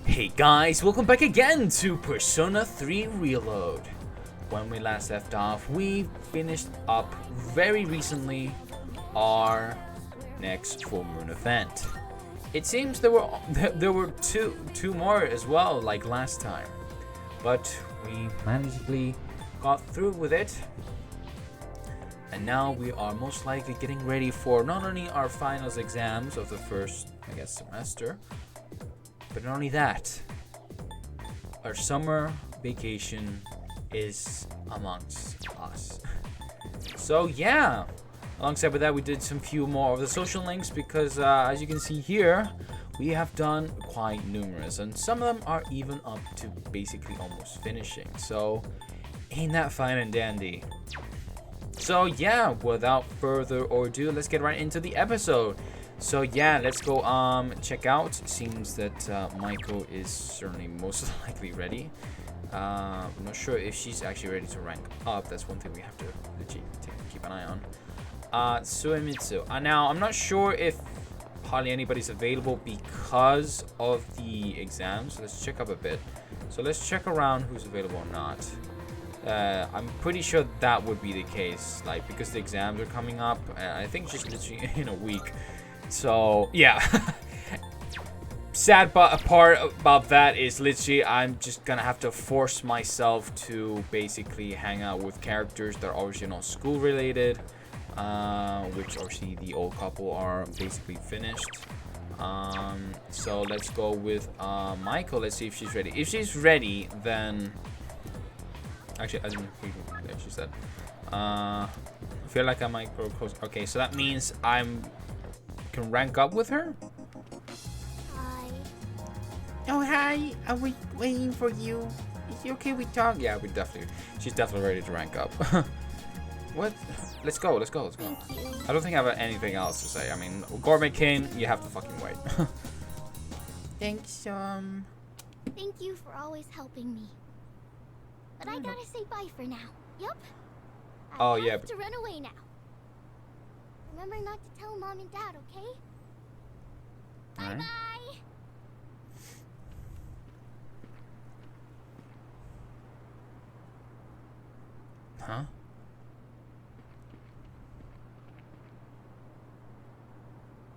Hey guys, welcome back again to Persona 3 Reload. When we last left off, we finished up very recently our next full moon event. It seems there were two more as well, like last time, but we magically got through with it. And now we are most likely getting ready for not only our finals exams of the first, semester, but not only that, our summer vacation is amongst us. So yeah, alongside with that, we did some few more of the social links because as you can see here, we have done quite numerous, and some of them are even up to basically almost finishing. So ain't that fine and dandy? So yeah, without further ado, let's get right into the episode. So yeah, let's go check out. Seems that Maiko is certainly most likely ready. I'm not sure if she's actually ready to rank up. That's one thing we have to keep an eye on. Suemitsu. Now, I'm not sure if hardly anybody's available because of the exams. So let's check up a bit. So let's check around who's available or not. I'm pretty sure that would be the case, like because the exams are coming up. I think just literally in a week. So yeah, sad part about that is literally I'm just gonna have to force myself to basically hang out with characters that are obviously not school related, which obviously the old couple are basically finished. So let's go with Maiko. Let's see if she's ready. If she's ready, then actually I didn't hear what she said. I feel like I might go close. Okay, so that means can rank up with her? Hi. Oh, hi. Are we waiting for you? Is it okay we talk? Yeah, she's definitely ready to rank up. What? Let's go. Thank you. I don't think I have anything else to say. I mean, Gourmet King, you have to fucking wait. Thanks, Thank you for always helping me. But I gotta say bye for now. Yup. I have to run away now. Remember not to tell Mom and Dad, okay? Alright. Bye-bye! Huh?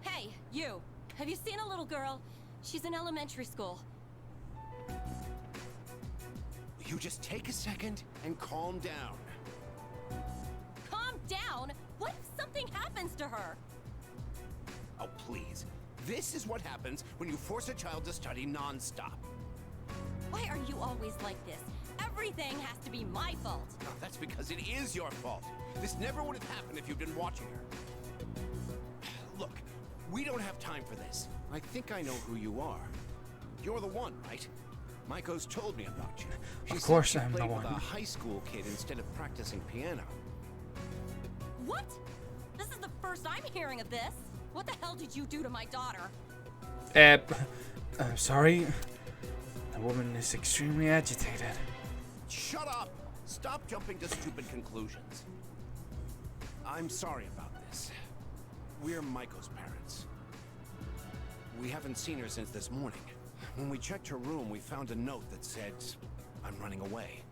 Hey, you! Have you seen a little girl? She's in elementary school. You just take a second and calm down. Calm down? What if something happens to her? Oh, please. This is what happens when you force a child to study non-stop. Why are you always like this? Everything has to be my fault. Oh, that's because it is your fault. This never would have happened if you'd been watching her. Look, we don't have time for this. I think I know who you are. You're the one, right? Maiko's told me about you. She Of course said she I'm the played one. with a high school kid instead of practicing piano. What? This is the first I'm hearing of this. What the hell did you do to my daughter? Sorry. The woman is extremely agitated. Shut up! Stop jumping to stupid conclusions. I'm sorry about this. We're Maiko's parents. We haven't seen her since this morning. When we checked her room, we found a note that said, "I'm running away."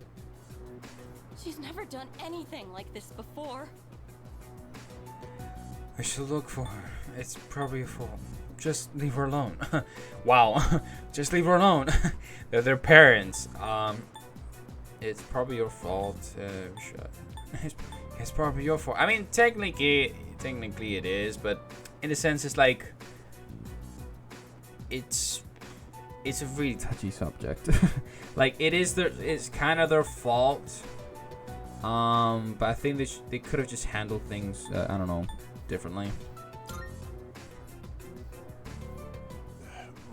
She's never done anything like this before. I should look for her. It's probably your fault. Just leave her alone. Wow. Just leave her alone. They're their parents. It's probably your fault. It's probably your fault. I mean, technically it is, but in a sense, it's like it's a really touchy subject. Like it's kind of their fault. But I think they could have just handled things. I don't know, differently.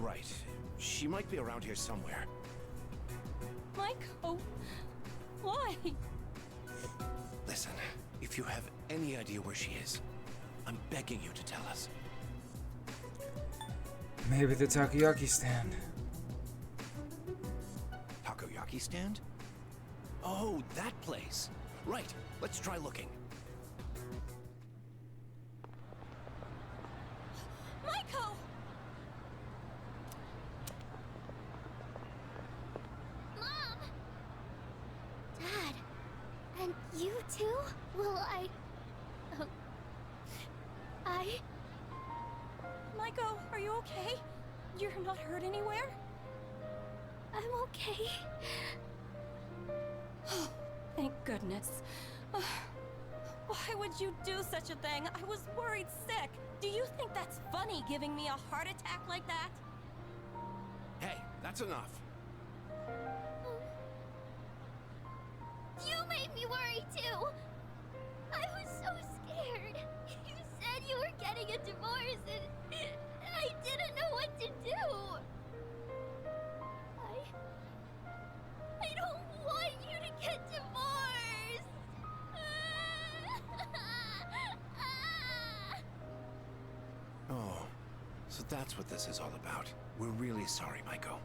Right. She might be around here somewhere. Maiko, why? Listen, if you have any idea where she is, I'm begging you to tell us. Maybe the takoyaki stand. Takoyaki stand? Oh, that place. Right, let's try looking. You're not hurt anywhere? I'm okay. Oh, thank goodness. Why would you do such a thing? I was worried sick. Do you think that's funny, giving me a heart attack like that? Hey, that's enough. You made me worry too. I was so scared. You said you were getting a divorce and I didn't know what to do. I don't want you to get divorced. Oh, so that's what this is all about. We're really sorry, Maiko.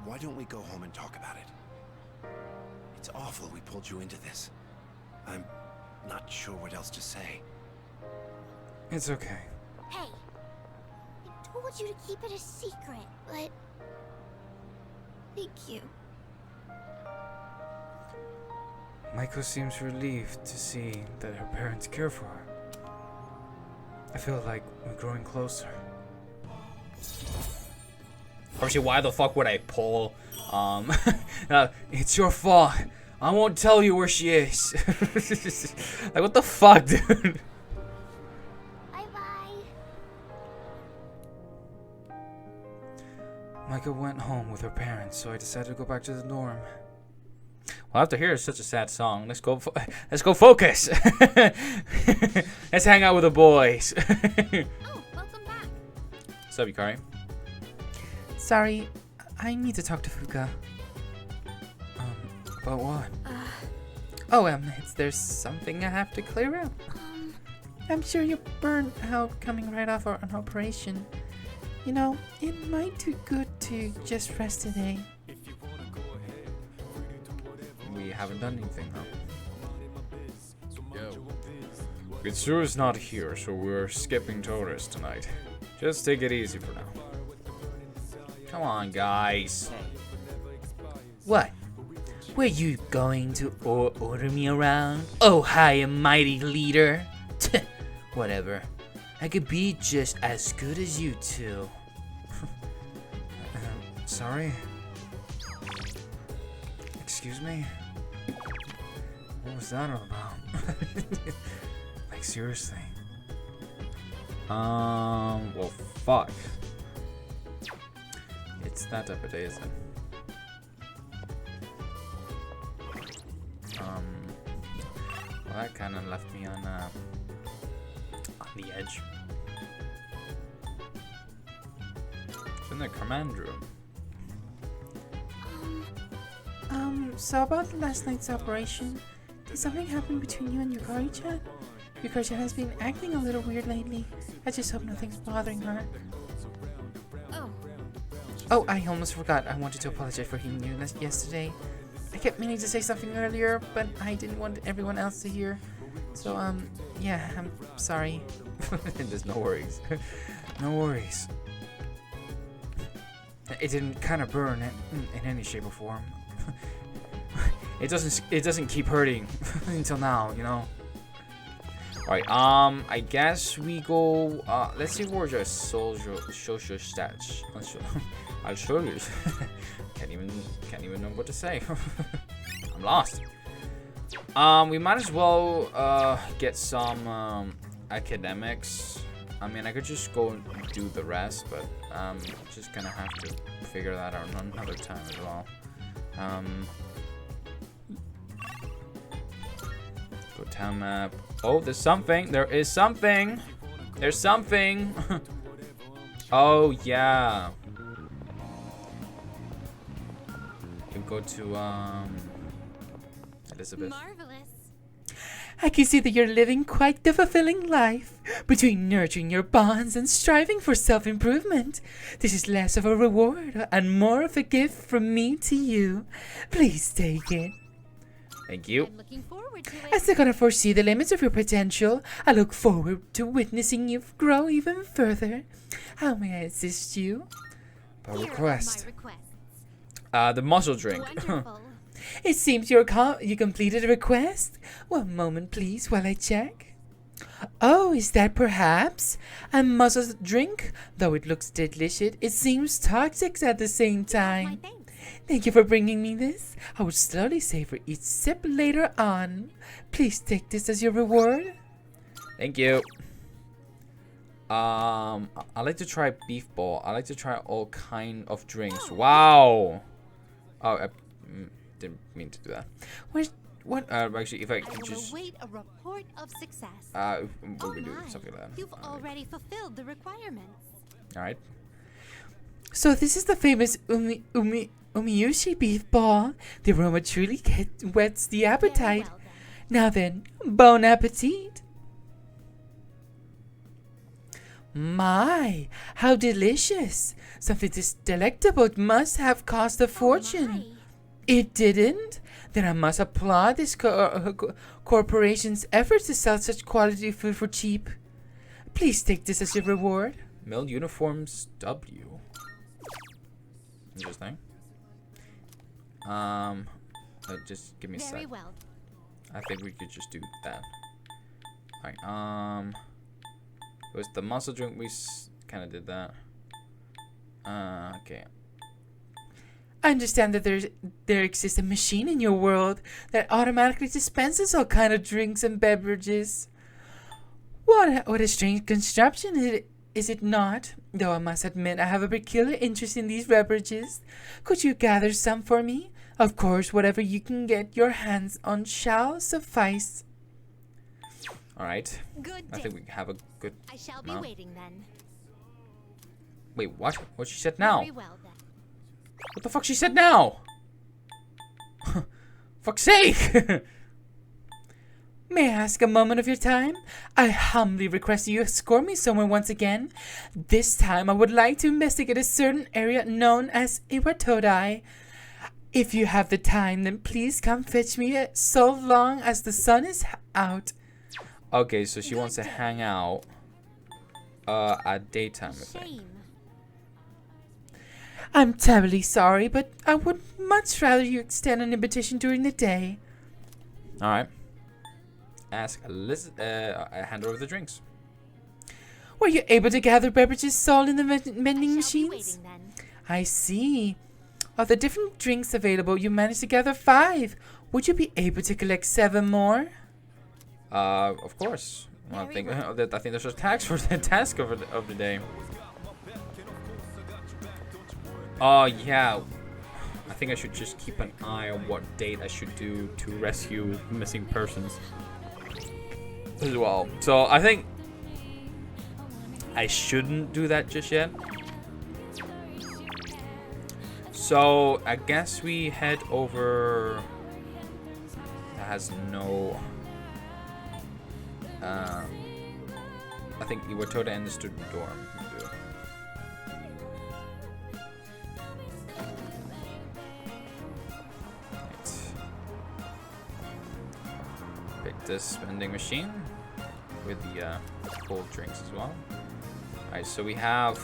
Why don't we go home and talk about it? It's awful we pulled you into this. I'm not sure what else to say. It's okay. Hey, I told you to keep it a secret, but thank you. Maiko seems relieved to see that her parents care for her. I feel like we're growing closer. Obviously, why the fuck would I pull? It's your fault. I won't tell you where she is. Like, what the fuck, dude? Bye-bye. Maiko went home with her parents, so I decided to go back to the dorm. Well, after hearing such a sad song, let's go focus. Let's hang out with the boys. Oh, welcome back. What's up, Yukari? Sorry, I need to talk to Fuka. About what? There's something I have to clear up. I'm sure you're burnt out coming right off an operation. You know, it might do good to just rest today. We haven't done anything, though. Yo. Mitsuru's not here, so we're skipping Torres tonight. Just take it easy for now. Come on, guys. What? Were you going to order me around? Oh, high and mighty leader. Whatever. I could be just as good as you two. Sorry? Excuse me? What was that all about? Like, seriously? Well, fuck. It's that type of day, isn't it? Well, that kind of left me on the edge. It's in the command room. So about last night's operation, did something happen between you and Yukari-chan? Yukari-chan has been acting a little weird lately. I just hope nothing's bothering her. Oh, I almost forgot. I wanted to apologize for hearing you yesterday. I kept meaning to say something earlier, but I didn't want everyone else to hear. So, yeah, I'm sorry. There's no worries. No worries. It didn't kind of burn in any shape or form. It doesn't keep hurting until now, you know. Alright, I guess we go, let's see where's your social stats. I'll show you. Can't even know what to say. I'm lost. We might as well, get some, academics. I mean, I could just go and do the rest, but, just gonna have to figure that out another time as well. Go town map. Oh, there's something. There is something. There's something. Oh, yeah. You go to, Elizabeth. Marvelous. I can see that you're living quite the fulfilling life. Between nurturing your bonds and striving for self-improvement, this is less of a reward and more of a gift from me to you. Please take it. Thank you. I'm looking forward to it. As I cannot foresee the limits of your potential, I look forward to witnessing you grow even further. How may I assist you? By Here request. are my requests. The muscle drink. Wonderful. It seems you completed a request. One moment, please, while I check. Oh, is that perhaps a muzzle drink? Though it looks delicious, it seems toxic at the same time. Thank you for bringing me this. I will slowly savor each sip later on. Please take this as your reward. Thank you. I like to try beef ball. I like to try all kind of drinks. Wow. Oh, I didn't mean to do that. What? Actually, if I could just await a report of success. we're gonna do something like that. You've already fulfilled the requirements. All right. So this is the famous umiyushi beef ball. The aroma truly whets the appetite. Well, Now then, bon appetit. My, how delicious. Something this delectable must have cost a fortune. It didn't? Then I must applaud this corporation's efforts to sell such quality food for cheap. Please take this as your reward. Mill Uniforms W. Interesting. Just give me a Very sec. well. I think we could just do that. Alright, it was the muscle drink, we kind of did that. Okay. I understand that there exists a machine in your world that automatically dispenses all kind of drinks and beverages. What a strange construction is it not? Though I must admit I have a peculiar interest in these beverages. Could you gather some for me? Of course, whatever you can get your hands on shall suffice. Alright. Good I day. think we have a good I shall be amount. waiting then. Wait, what? What she said now? Very well then. What the fuck she said now? Fuck's sake! May I ask a moment of your time? I humbly request you escort me somewhere once again. This time I would like to investigate a certain area known as Iwatodai. If you have the time, then please come fetch me so long as the sun is out. Okay, so she wants to hang out at daytime, I think. Shame. I'm terribly sorry, but I would much rather you extend an invitation during the day. Alright. Ask hand over the drinks. Were you able to gather beverages sold in the vending I shall be machines? waiting then. I see. Of the different drinks available, you managed to gather 5. Would you be able to collect 7 more? Of course. Well, I think there's a task of the day. Oh yeah. I think I should just keep an eye on what date I should do to rescue missing persons as well. So I think I shouldn't do that just yet. So I guess we head over. That has no. I think Iwatoda and the student dorm. Pick this vending machine with the cold drinks as well. Alright, so we have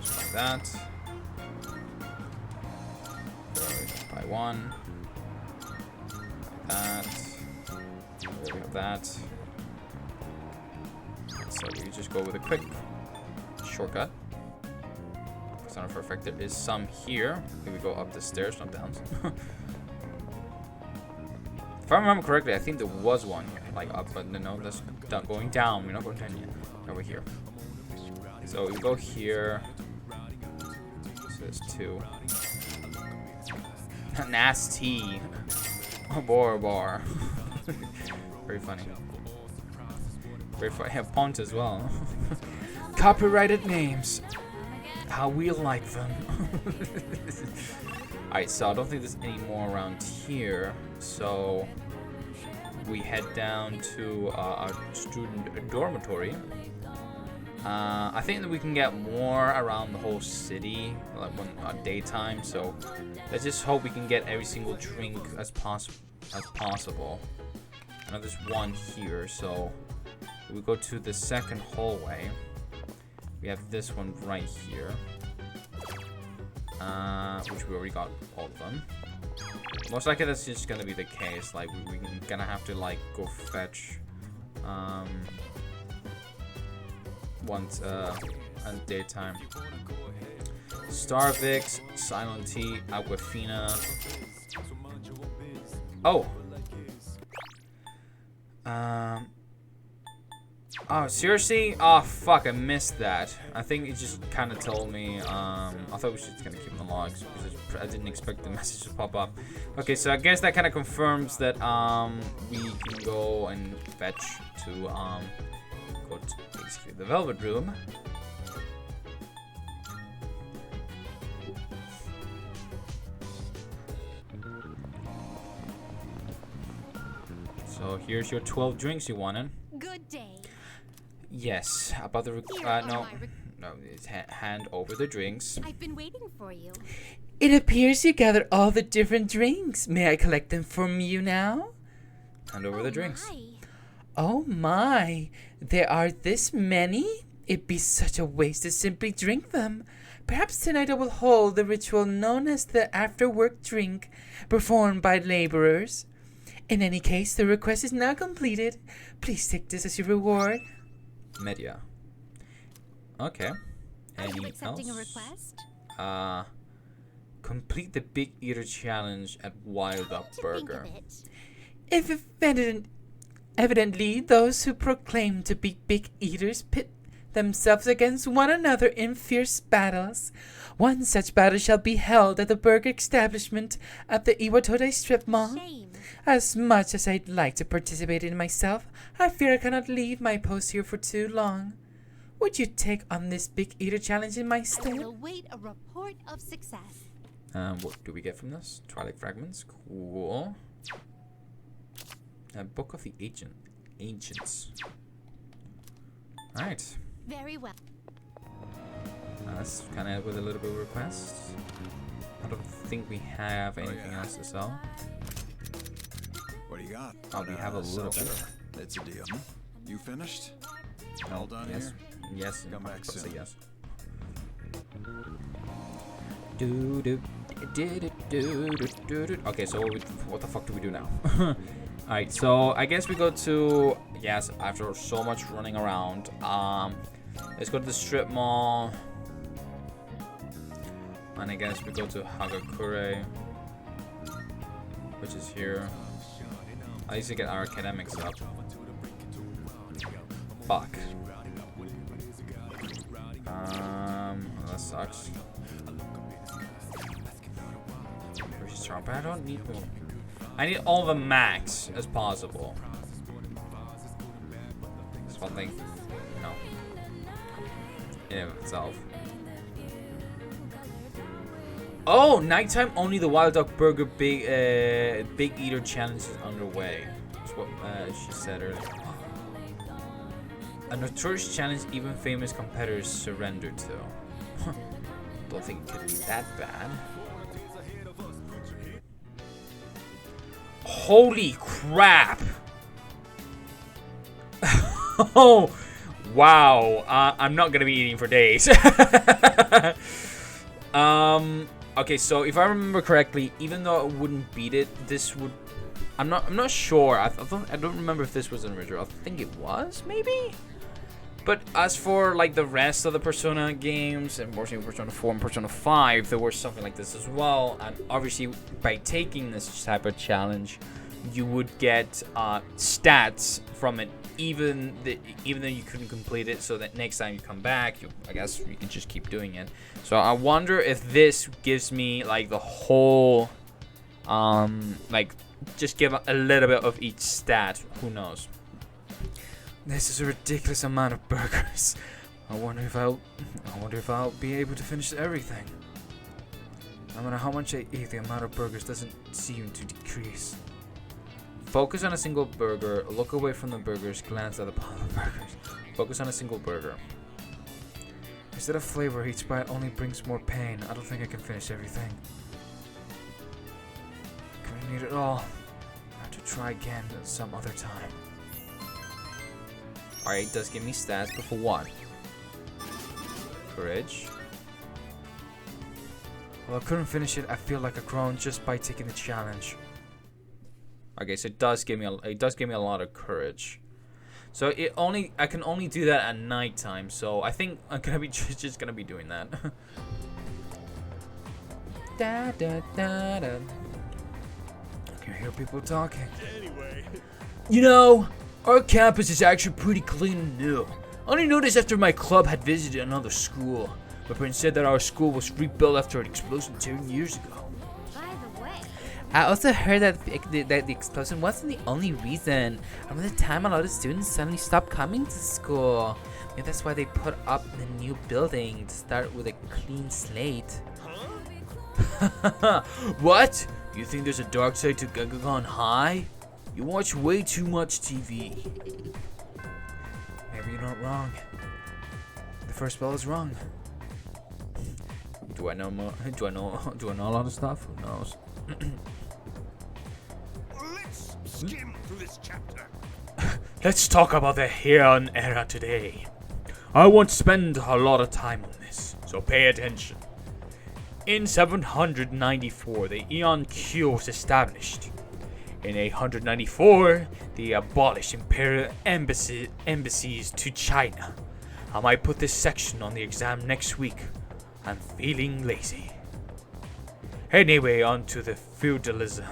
just like that. Buy one. Like that. There we have that. So we just go with a quick shortcut. It's not perfect. There is some here. We go up the stairs, not down. If I remember correctly, I think there was one here, like up, but no, that's going down. We're not going down yet. Over here. So we go here. So there's 2. Nasty. Oh, bar. Very funny. Very funny. Have font as well. Copyrighted names. How we like them. Alright, so I don't think there's any more around here. So we head down to our student dormitory. I think that we can get more around the whole city, like when daytime. So let's just hope we can get every single drink as possible. I know there's one here, so we go to the second hallway. We have this one right here, which we already got all of them. Most likely that's just gonna be the case. Like we're gonna have to like go fetch Once at daytime. Starvix, Silent Tea, Aquafina. Oh. Oh, seriously? Oh, fuck, I missed that. I think it just kind of told me, I thought we was just gonna keep the logs, because I didn't expect the message to pop up. Okay, so I guess that kind of confirms that, we can go and fetch to, go to basically the Velvet Room. So here's your 12 drinks you wanted. Good day. Yes, about the no, it's hand over the drinks. I've been waiting for you. It appears you gathered all the different drinks. May I collect them from you now? Hand over the drinks. My. Oh my, there are this many? It'd be such a waste to simply drink them. Perhaps tonight I will hold the ritual known as the after-work drink, performed by laborers. In any case, the request is now completed. Please take this as your reward. Media. Okay. Are you Any accepting else? a request? Complete the Big Eater challenge at Wild Up To think Burger. of it. If evidently those who proclaim to be Big Eaters pit themselves against one another in fierce battles. One such battle shall be held at the burger establishment of the Iwatode Strip Mall. Shame. As much as I'd like to participate in it myself, I fear I cannot leave my post here for too long. Would you take on this Big Eater challenge in my I stead? will await a report of success. What do we get from this? Twilight Fragments. Cool. Book of the Ancients. Alright. Very well. That's kind of with a little bit of requests. I don't think we have anything else to sell. What do you got? Oh, we have a little bit. It's a deal. You finished? All done Yes. here? Yes. Come back I'll say soon. yes. Do do did it do. Okay, so what the fuck do we do now? Alright, so I guess we go to, yes, after so much running around, let's go to the strip mall. And I guess we go to Hagakure, which is here. I used to get our academics up. Fuck. That sucks. Where's the but I don't need one. I need all the max as possible. That's one thing. No. In and of itself. Oh, nighttime only the Wild Duck Burger Big Eater challenge is underway. That's what she said earlier. A notorious challenge even famous competitors surrender to. Don't think it could be that bad. Holy crap! Oh, wow. I'm not gonna be eating for days. Okay, so if I remember correctly, even though I wouldn't beat it, this would. I'm not sure. I don't remember if this was an original. I think it was, maybe. But as for like the rest of the Persona games, and more so Persona 4 and Persona 5, there was something like this as well. And obviously, by taking this type of challenge, you would get stats from it, even though you couldn't complete it. So that next time you come back, I guess you can just keep doing it. So I wonder if this gives me like the whole, like just give a little bit of each stat. Who knows? This is a ridiculous amount of burgers. I wonder if I'll be able to finish everything. No matter how much I eat, the amount of burgers doesn't seem to decrease. Focus on a single burger. Look away from the burgers. Glance at the pile of burgers. Focus on a single burger. Instead of flavor, each bite only brings more pain. I don't think I can finish everything. Couldn't eat it all. I have to try again some other time. Alright, it does give me stats, but for what? Courage. Well, I couldn't finish it. I feel like I've grown just by taking the challenge. Okay, so it does give me a lot of courage. So I can only do that at nighttime. So I think I'm gonna be just gonna be doing that. Da, da, da, da. I can hear people talking. Anyway. You know, our campus is actually pretty clean and new. I only noticed after my club had visited another school. My friend said that our school was rebuilt after an explosion 10 years ago. By the way, I also heard that the explosion wasn't the only reason. Around the time, a lot of students suddenly stopped coming to school. Maybe that's why they put up the new building to start with a clean slate. Huh? What? You think there's a dark side to Gagagon High? You watch way too much TV. Maybe you're not wrong. The first spell is wrong. Do I know more? Do I know a lot of stuff? Who knows? Let's skim through this chapter. Let's talk about the Heian era today. I won't spend a lot of time on this, so pay attention. In 794, the Aeon Q was established. In 894, they abolished imperial embassies to China. I might put this section on the exam next week. I'm feeling lazy. Anyway, on to the feudalism.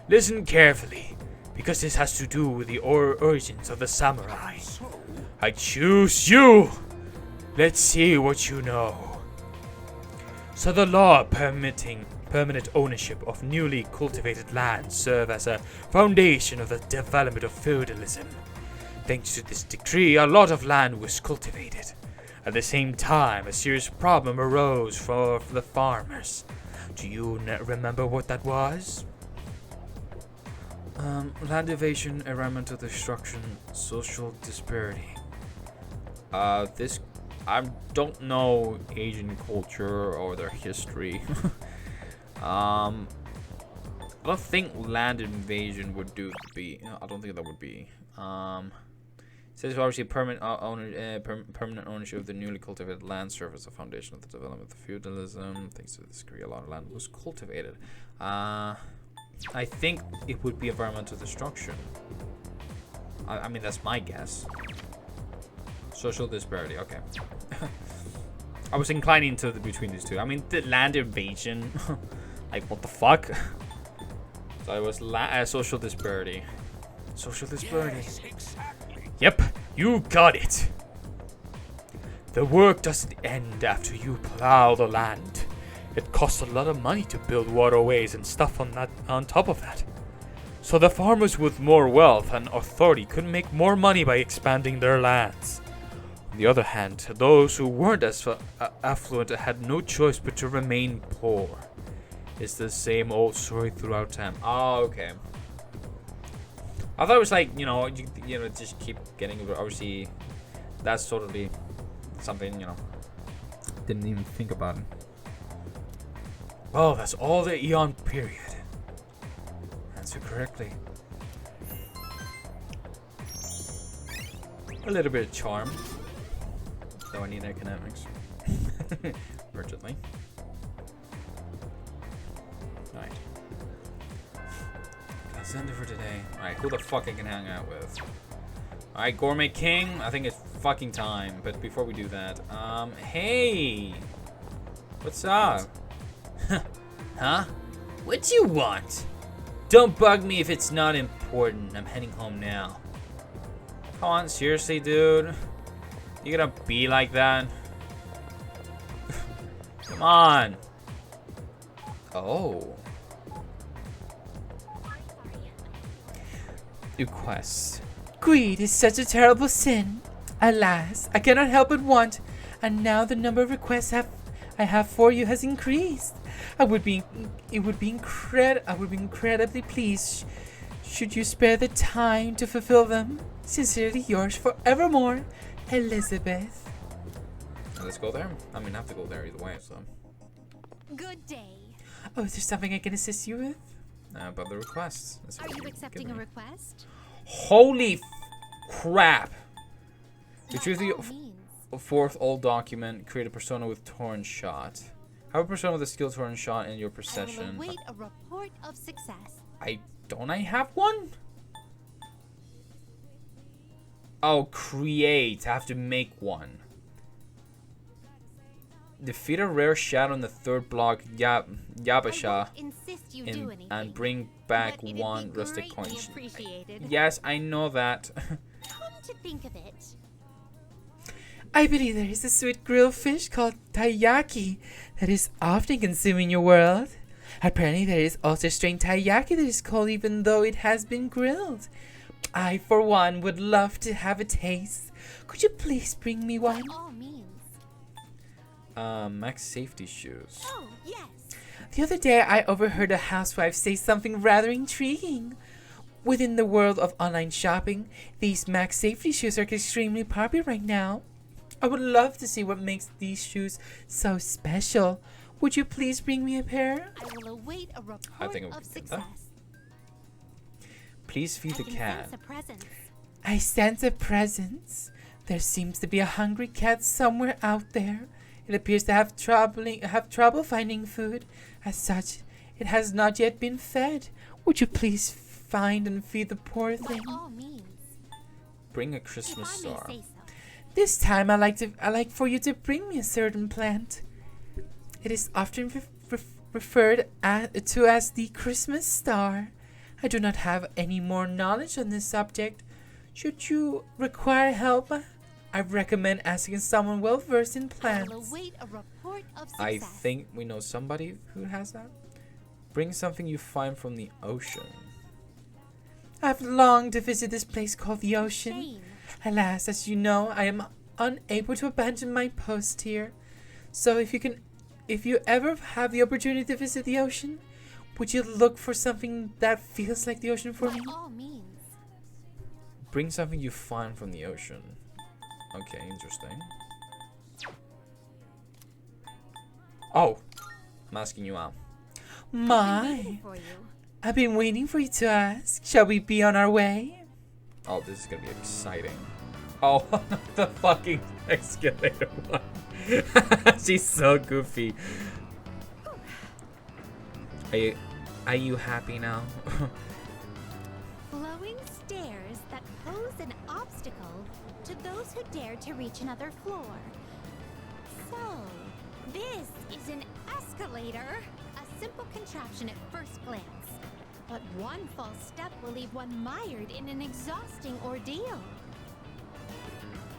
Listen carefully, because this has to do with the origins of the samurai. I choose you! Let's see what you know. So the law permitting permanent ownership of newly cultivated land serve as a foundation of the development of feudalism. Thanks to this decree, a lot of land was cultivated. At the same time, a serious problem arose for the farmers. Do you remember what that was? Land evasion, environmental destruction, social disparity. I don't know Asian culture or their history. I don't think land invasion would be. I don't think that would be. It says obviously permanent ownership of the newly cultivated land serves as the foundation of the development of feudalism. Thanks to this decree, a lot of land was cultivated. I think it would be environmental destruction. I mean, that's my guess. Social disparity, okay. I was inclining to between these two. I mean, the land invasion, like what the fuck? So it was social disparity. Social disparity. Yes, exactly. Yep, you got it. The work doesn't end after you plow the land. It costs a lot of money to build waterways and stuff on top of that. So the farmers with more wealth and authority could make more money by expanding their lands. On the other hand, those who weren't as affluent had no choice but to remain poor. It's the same old story throughout time. Oh, okay. I thought it was like, you know, just keep getting over. Obviously, that's totally something, you know, didn't even think about it. Well, that's all the Eon period. Answer correctly. A little bit of charm. Though I need economics. Urgently. Alright. That's it for today. Alright, who the fuck I can hang out with? Alright, Gourmet King. I think it's fucking time. But before we do that, hey! What's up? Huh? What you want? Don't bug me if it's not important. I'm heading home now. Come on, seriously, dude? You gonna be like that? Come on. Oh. Requests. Greed is such a terrible sin. Alas, I cannot help but want, and now the number of requests I have for you has increased. I would be incredibly pleased should you spare the time to fulfill them. Sincerely yours forevermore, Elizabeth. Let's go there. I mean, I have to go there either way, so. good day. Oh, is there something I can assist you with? About the requests. Are you accepting a request? Holy crap! Retrieve By the all means. fourth old document. Create a persona with torn shot. Have a persona with a skill torn shot in your I will possession. await a report of success. Don't I have one? Oh, create. I have to make one. Defeat a rare shadow on the third block, Yabasha, Insist you do anything. and bring back but it'd one be rustic coin. greatly appreciated. Yes, I know that. Come to think of it, I believe there is a sweet grilled fish called taiyaki that is often consumed in your world. Apparently there is also a strange taiyaki that is cold even though it has been grilled. I, for one, would love to have a taste. Could you please bring me one? by all means. Max safety shoes. Oh, yes. The other day I overheard a housewife say something rather intriguing. Within the world of online shopping, these Max safety shoes are extremely popular right now. I would love to see what makes these shoes so special. Would you please bring me a pair? I will await a report I think we of can get success. that. Please feed I the can cat. sense a presence. I sense a presence. There seems to be a hungry cat somewhere out there. It appears to have trouble finding food. As such, it has not yet been fed. Would you please find and feed the poor By thing? all means. Bring a If Christmas I may star. say so. This time I like for you to bring me a certain plant. It is often referred to as the Christmas star. I do not have any more knowledge on this subject. Should you require help, I recommend asking someone well versed in I will plants. await a report of success. I think we know somebody who has that. Bring something you find from the ocean. I've longed to visit this place called the ocean. Shame. Alas, as you know, I am unable to abandon my post here. So if you ever have the opportunity to visit the ocean, would you look for something that feels like the ocean for By me? all means. Bring something you find from the ocean. Okay, interesting. Oh, I'm asking you out. I'm My, waiting for you. I've been waiting for you to ask. Shall we be on our way? Oh, this is gonna be exciting. Oh, the fucking escalator one. She's so goofy. Are you happy now? Flowing stairs that pose an obstacle to those who dare to reach another floor. So, this is an escalator. A simple contraption at first glance. But one false step will leave one mired in an exhausting ordeal.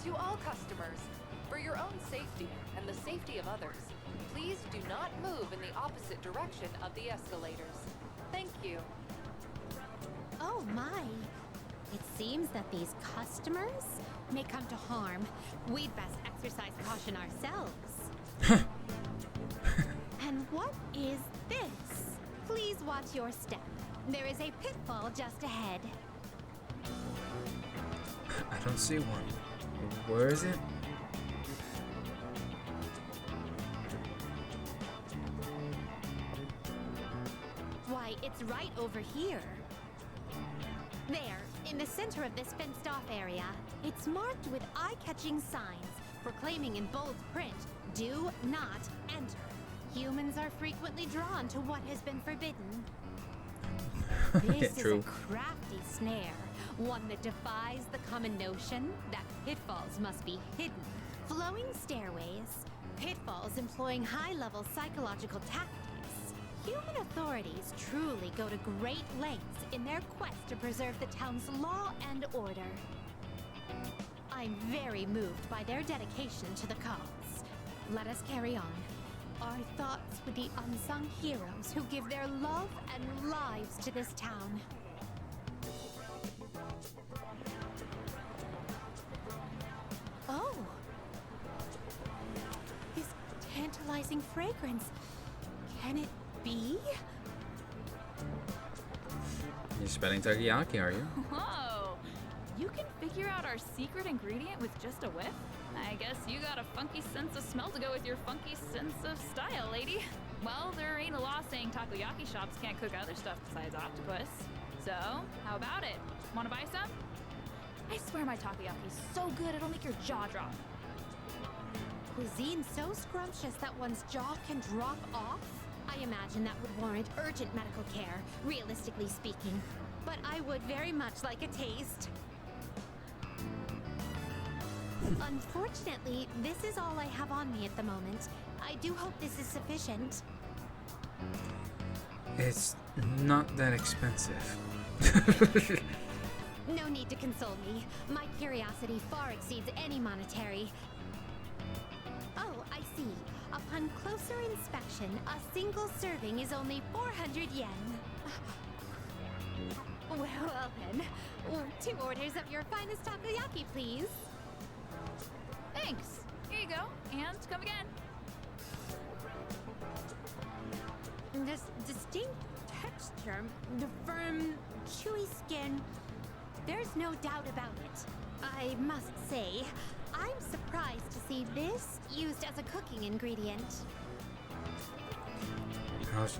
To all customers, for your own safety and the safety of others, please do not move in the opposite direction of the escalators. Thank you. Oh my. It seems that these customers may come to harm. We'd best exercise caution ourselves. And what is this? Please watch your step. There is a pitfall just ahead. I don't see one. Where is it? Why, it's right over here. There, in the center of this fenced-off area, it's marked with eye-catching signs proclaiming in bold print, "Do not enter." Humans are frequently drawn to what has been forbidden. This is True. a crafty snare, one that defies the common notion that pitfalls must be hidden. Flowing stairways, pitfalls employing high-level psychological tactics. Human authorities truly go to great lengths in their quest to preserve the town's law and order. I'm very moved by their dedication to the cause. Let us carry on. Our thoughts with the unsung heroes who give their love and lives to this town. Oh! This tantalizing fragrance. Can it be? You're spelling teriyaki, are you? Whoa! You can figure out our secret ingredient with just a whiff? I guess you got a funky sense of smell to go with your funky sense of style, lady. Well, there ain't a law saying takoyaki shops can't cook other stuff besides octopus. So, how about it? Wanna buy some? I swear my takoyaki's so good it'll make your jaw drop. Cuisine so scrumptious that one's jaw can drop off? I imagine that would warrant urgent medical care, realistically speaking. But I would very much like a taste. Unfortunately, this is all I have on me at the moment. I do hope this is sufficient. It's not that expensive. No need to console me. My curiosity far exceeds any monetary. Oh, I see. Upon closer inspection, a single serving is only 400 yen. Well then, 2 orders of your finest takoyaki, please. Thanks. Here you go. And come again. This distinct texture, the firm, chewy skin, there's no doubt about it. I must say, I'm surprised to see this used as a cooking ingredient. How's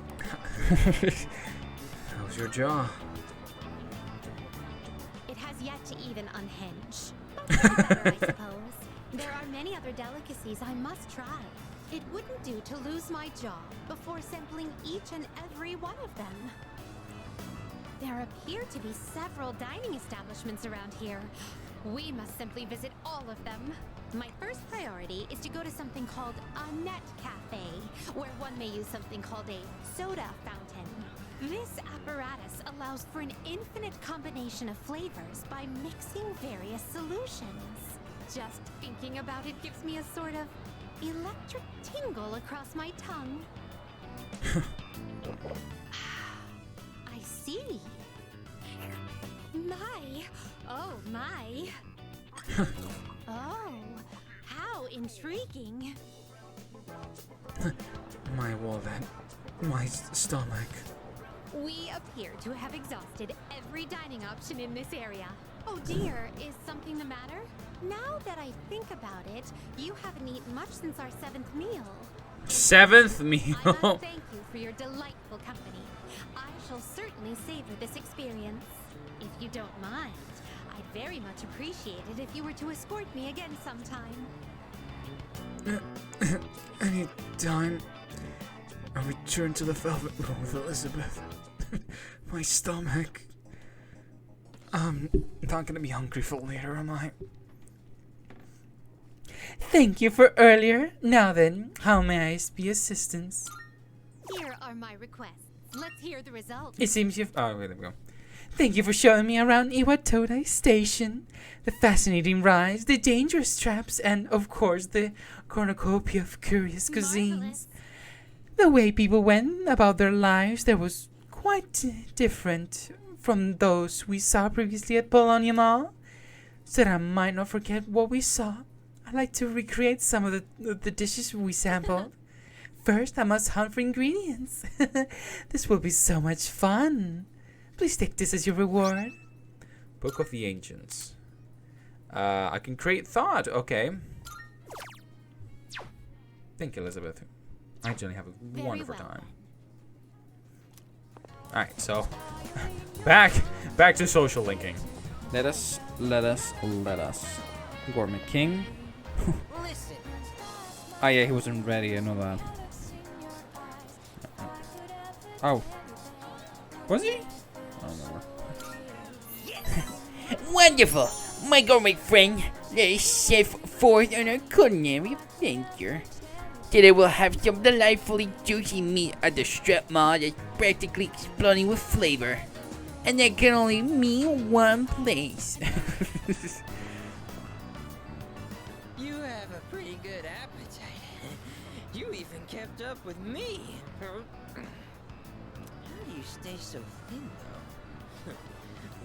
your jaw? It has yet to even unhinge. But for the better, I suppose. There are many other delicacies I must try. It wouldn't do to lose my jaw before sampling each and every one of them. There appear to be several dining establishments around here. We must simply visit all of them. My first priority is to go to something called a net cafe, where one may use something called a soda fountain. This apparatus allows for an infinite combination of flavors by mixing various solutions. Just thinking about it gives me a sort of electric tingle across my tongue. I see. My. Oh, how intriguing. My wallet. My stomach. We appear to have exhausted every dining option in this area. Oh dear, is something the matter? Now that I think about it, you haven't eaten much since our 7th meal. 7th meal? I must thank you for your delightful company. I shall certainly savor this experience. If you don't mind, I'd very much appreciate it if you were to escort me again sometime. Any time. I'll return to the velvet room with Elizabeth. My stomach. I'm not gonna be hungry for later, am I? Thank you for earlier. Now then, how may I be assistance? Here are my requests. Let's hear the results. It seems you've... Oh, wait, there we go. Thank you for showing me around Iwatodai Station. The fascinating rides, the dangerous traps, and, of course, the cornucopia of curious cuisines. Marvelous. The way people went about their lives there was quite different from those we saw previously at Bologna Mall. So that I might not forget what we saw, I'd like to recreate some of the dishes we sampled. First, I must hunt for ingredients. This will be so much fun. Please take this as your reward. Book of the Ancients. I can create thought. Okay. Thank you, Elizabeth. I generally have a wonderful time. Alright, so back to social linking. Let us. Gourmet King. Oh yeah, he wasn't ready, I know that. Oh. Was he? I don't remember. Wonderful! My gourmet friend, let us set forth on our culinary adventure. Today we'll have some delightfully juicy meat at the strip mall that's practically exploding with flavor. And that can only mean one place. You have a pretty good appetite. You even kept up with me. How do you stay so thin, though?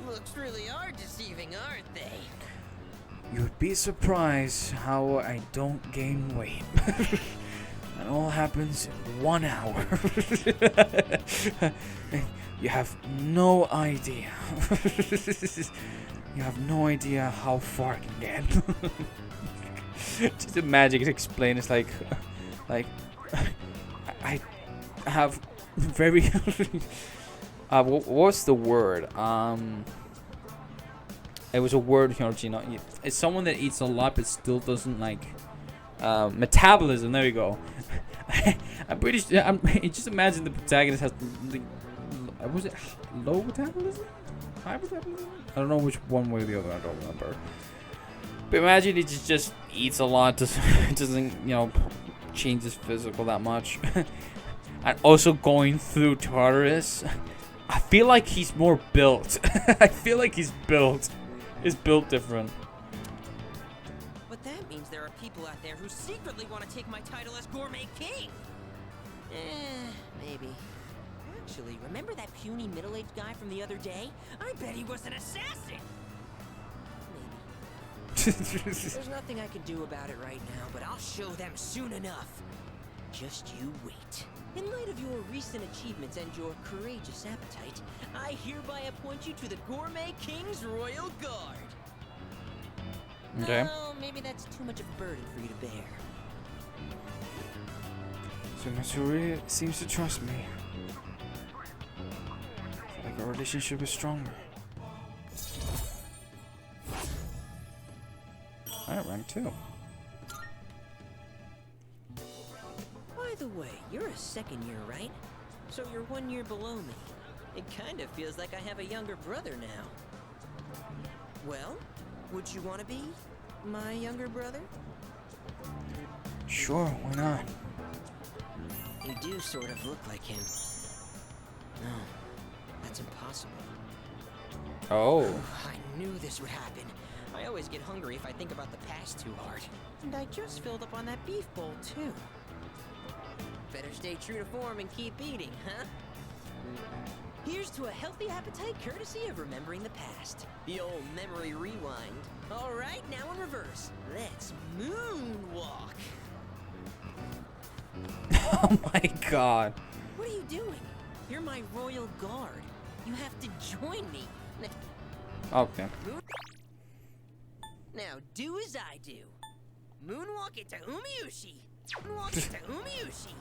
Looks really are deceiving, aren't they? You'd be surprised how I don't gain weight. It all happens in 1 hour. You have no idea. You have no idea how far I can get. Just imagine explain. It's like I have very. What's the word? It was a word, it's someone that eats a lot but still doesn't like metabolism. There you go. I'm pretty sure. Just imagine the protagonist has was it low metabolism? High metabolism? I don't know which one way or the other. I don't remember. But imagine he just eats a lot, doesn't you know, change his physical that much. And also going through Tartarus, I feel like he's more built. I feel like he's built different. But that means there are people out there who secretly want to take my title as Gourmet King. Maybe. Actually, remember that puny middle-aged guy from the other day? I bet he was an assassin. Maybe. There's nothing I can do about it right now, but I'll show them soon enough. Just you wait. In light of your recent achievements and your courageous appetite, I hereby appoint you to the Gourmet King's Royal Guard. Okay. Oh, maybe that's too much of a burden for you to bear. So Matsuri seems to trust me. I feel like our relationship is stronger. Alright, rank 2. By the way, you're a second year, right? So you're 1 year below me. It kind of feels like I have a younger brother now. Well, would you want to be my younger brother? Sure, why not? You do sort of look like him. No, that's impossible. Oh. I knew this would happen. I always get hungry if I think about the past too hard. And I just filled up on that beef bowl, too. Better stay true to form and keep eating, huh? Here's to a healthy appetite courtesy of remembering the past. The old memory rewind. All right, now in reverse. Let's moonwalk. Oh my god. What are you doing? You're my royal guard. You have to join me. Okay. Now do as I do. Moonwalk it to Umiushi. Moonwalk it to Umiushi.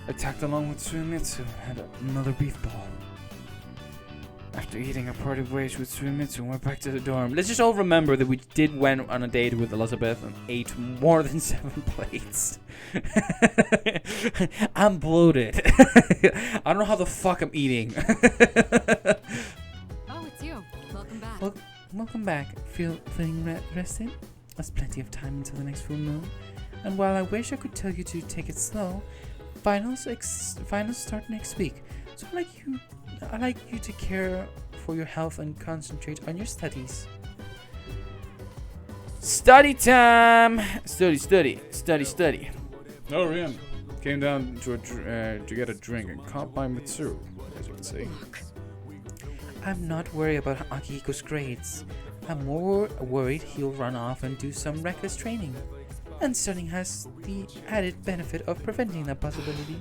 Attacked along with Tsuemitsu and had another beef ball. After eating, I parted ways with Tsuemitsu and went back to the dorm. Let's just all remember that we did went on a date with Elizabeth and ate more than 7 plates. I'm bloated. I don't know how the fuck I'm eating. Oh, it's you. Welcome back. Welcome back. Feeling rested? There's plenty of time until the next full moon. And while I wish I could tell you to take it slow, finals start next week. So I like you to care for your health and concentrate on your studies. Study time! Study. Oh, Ryamu. Came down to get a drink and caught by Mitsuru, as you can see. I'm not worried about Akihiko's grades. I'm more worried he'll run off and do some reckless training. And studying has the added benefit of preventing that possibility.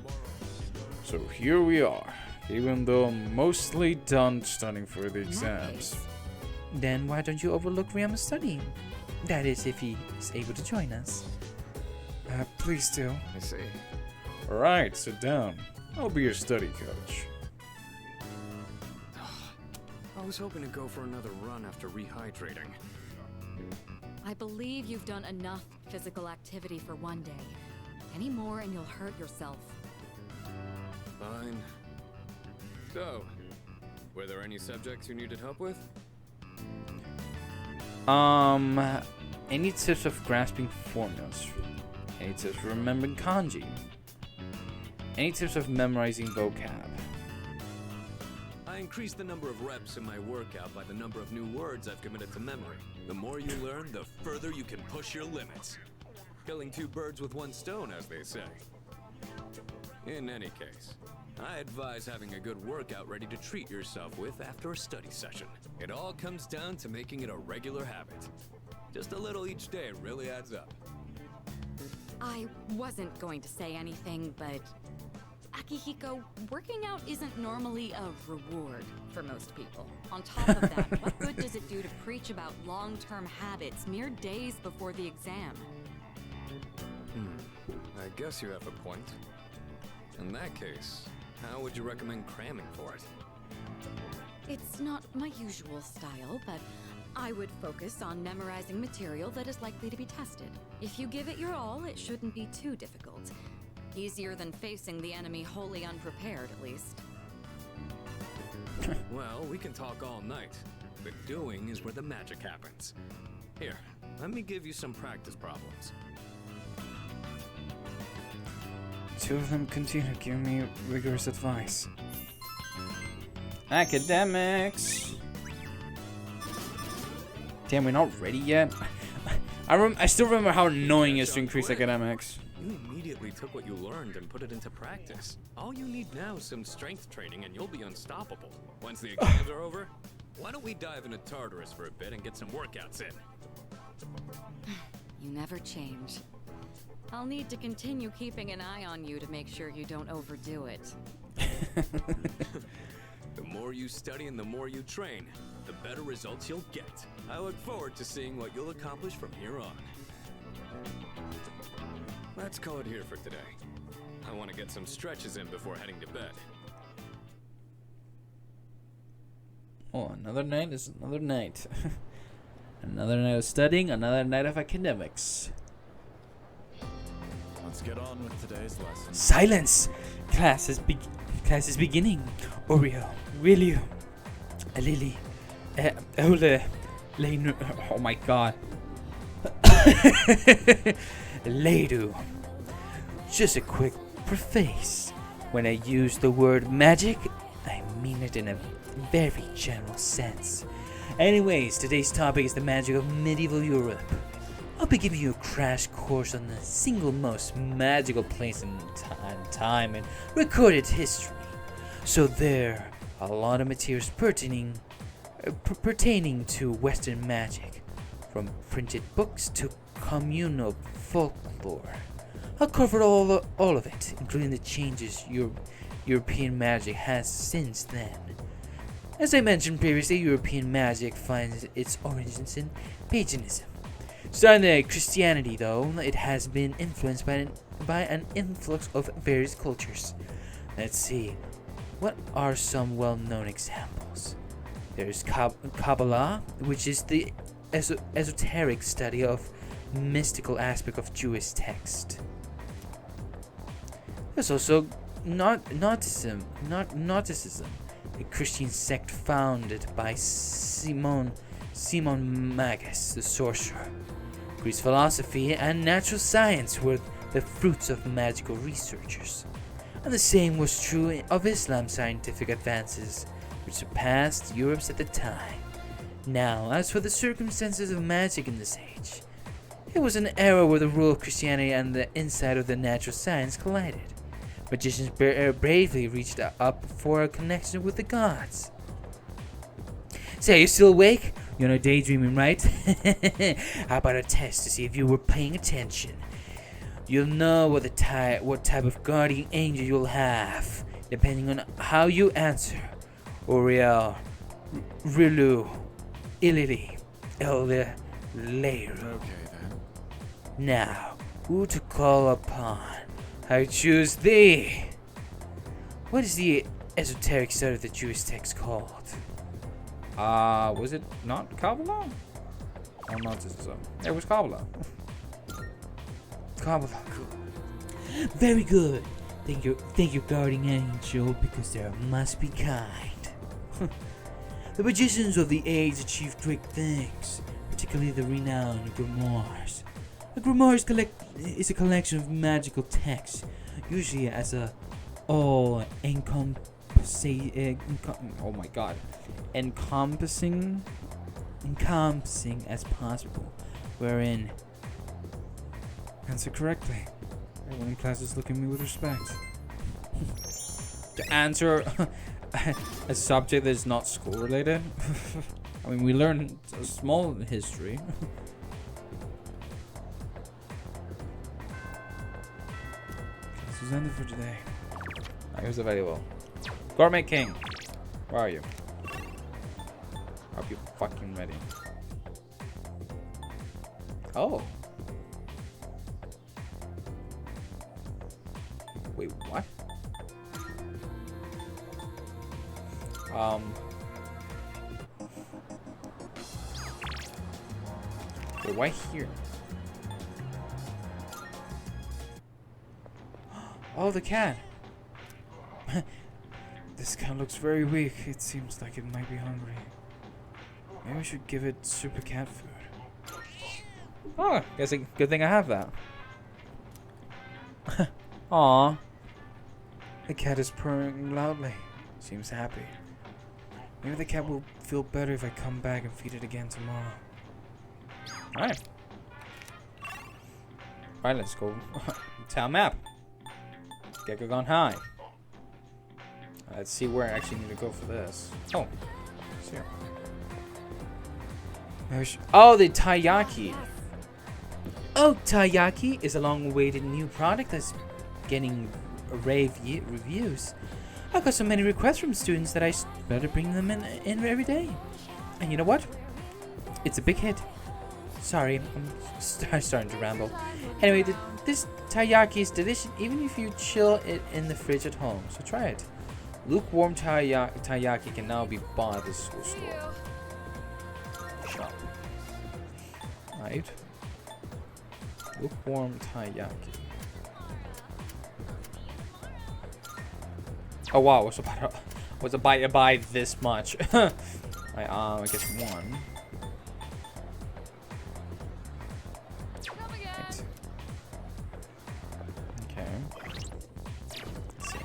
So here we are, even though I'm mostly done studying for the exams. Then why don't you overlook Ryamu's studying? That is, if he is able to join us. Please do. I see. Alright, sit down. I'll be your study coach. I was hoping to go for another run after rehydrating. I believe you've done enough physical activity for one day. Any more and you'll hurt yourself. Fine. So, were there any subjects you needed help with? Any tips of grasping formulas? Any tips for remembering kanji? Any tips of memorizing vocab? I increase the number of reps in my workout by the number of new words I've committed to memory. The more you learn, the further you can push your limits. Killing 2 birds with 1 stone, as they say. In any case, I advise having a good workout ready to treat yourself with after a study session. It all comes down to making it a regular habit. Just a little each day really adds up. I wasn't going to say anything, but Akihiko, working out isn't normally a reward for most people. On top of that, what good does it do to preach about long-term habits mere days before the exam? I guess you have a point. In that case, how would you recommend cramming for it? It's not my usual style, but I would focus on memorizing material that is likely to be tested. If you give it your all, it shouldn't be too difficult. Easier than facing the enemy wholly unprepared, at least. Well, we can talk all night. The doing is where the magic happens. Here, let me give you some practice problems. Two of them continue giving me rigorous advice. Academics. Damn, we're not ready yet. I still remember how annoying it is to increase academics. You immediately took what you learned and put it into practice. All you need now is some strength training and you'll be unstoppable. Once the exams are over, why don't we dive into Tartarus for a bit and get some workouts in? You never change. I'll need to continue keeping an eye on you to make sure you don't overdo it. The more you study and the more you train, the better results you'll get. I look forward to seeing what you'll accomplish from here on. Let's call it here for today. I want to get some stretches in before heading to bed. Oh, another night is another night. Another night of studying, another night of academics. Let's get on with today's lesson. Silence! Class is beginning. Oreo, Ryamu, Lily, Ole, Lenu. Oh my god. Ledu. Just a quick preface. When I use the word magic, I mean it in a very general sense. Anyways, today's topic is the magic of medieval Europe. I'll be giving you a crash course on the single most magical place in time in recorded history. So there are a lot of materials pertaining to Western magic, from printed books to communal folklore. I'll cover all of it, including the changes European magic has since then. As I mentioned previously, European magic finds its origins in paganism. Starting in Christianity, though, it has been influenced by an influx of various cultures. Let's see, what are some well-known examples? There's Kabbalah, which is the esoteric study of mystical aspect of Jewish text. There's also Gnosticism, a Christian sect founded by Simon Magus, the sorcerer. Greek philosophy and natural science were the fruits of magical researchers, and the same was true of Islam's scientific advances, which surpassed Europe's at the time. Now, as for the circumstances of magic in this age, it was an era where the rule of Christianity and the insight of the natural science collided. Magicians bravely reached up for a connection with the gods. Say, are you still awake? You're not daydreaming, right? How about a test to see if you were paying attention? You'll know what type of guardian angel you'll have, depending on how you answer. Oriel, Rilu, Ilili, Elder, Leiru. Okay then. Now, who to call upon? I choose thee. What is the esoteric study of the Jewish text called? Was it not Kabbalah? Or Gnosticism? It was Kabbalah. Kabbalah. Very good. Thank you, guardian angel, because there must be kind. The magicians of the age achieved great things, particularly the renowned grimoires. A grimoire is a collection of magical texts, usually as a encompassing as possible, wherein answer correctly. Everyone in class is looking at me with respect. To answer a subject that is not school related. I mean, we learned a small history. This is ended for today. Here's available. Gourmet King, where are you? Hope you fucking ready. Oh. Wait, what? Wait, why here? Oh, the cat. This cat looks very weak. It seems like it might be hungry. Maybe we should give it super cat food. Oh, guess a good thing I have that. Aw. The cat is purring loudly. Seems happy. Maybe the cat will feel better if I come back and feed it again tomorrow. Alright. Alright, let's go. Town map. Gecko gone high. Let's see where I actually need to go for this. Oh. It's here. Oh, the taiyaki. Oh, taiyaki is a long-awaited new product that's getting rave reviews. I got so many requests from students that I better bring them in every day. And you know what? It's a big hit. Sorry, I'm starting to ramble. Anyway, this taiyaki is delicious even if you chill it in the fridge at home. So try it. Lukewarm taiyaki can now be bought at the school store. Shop. Right. Lukewarm taiyaki. Oh wow, was about to buy this much. I guess one. Right. Okay. Let's see.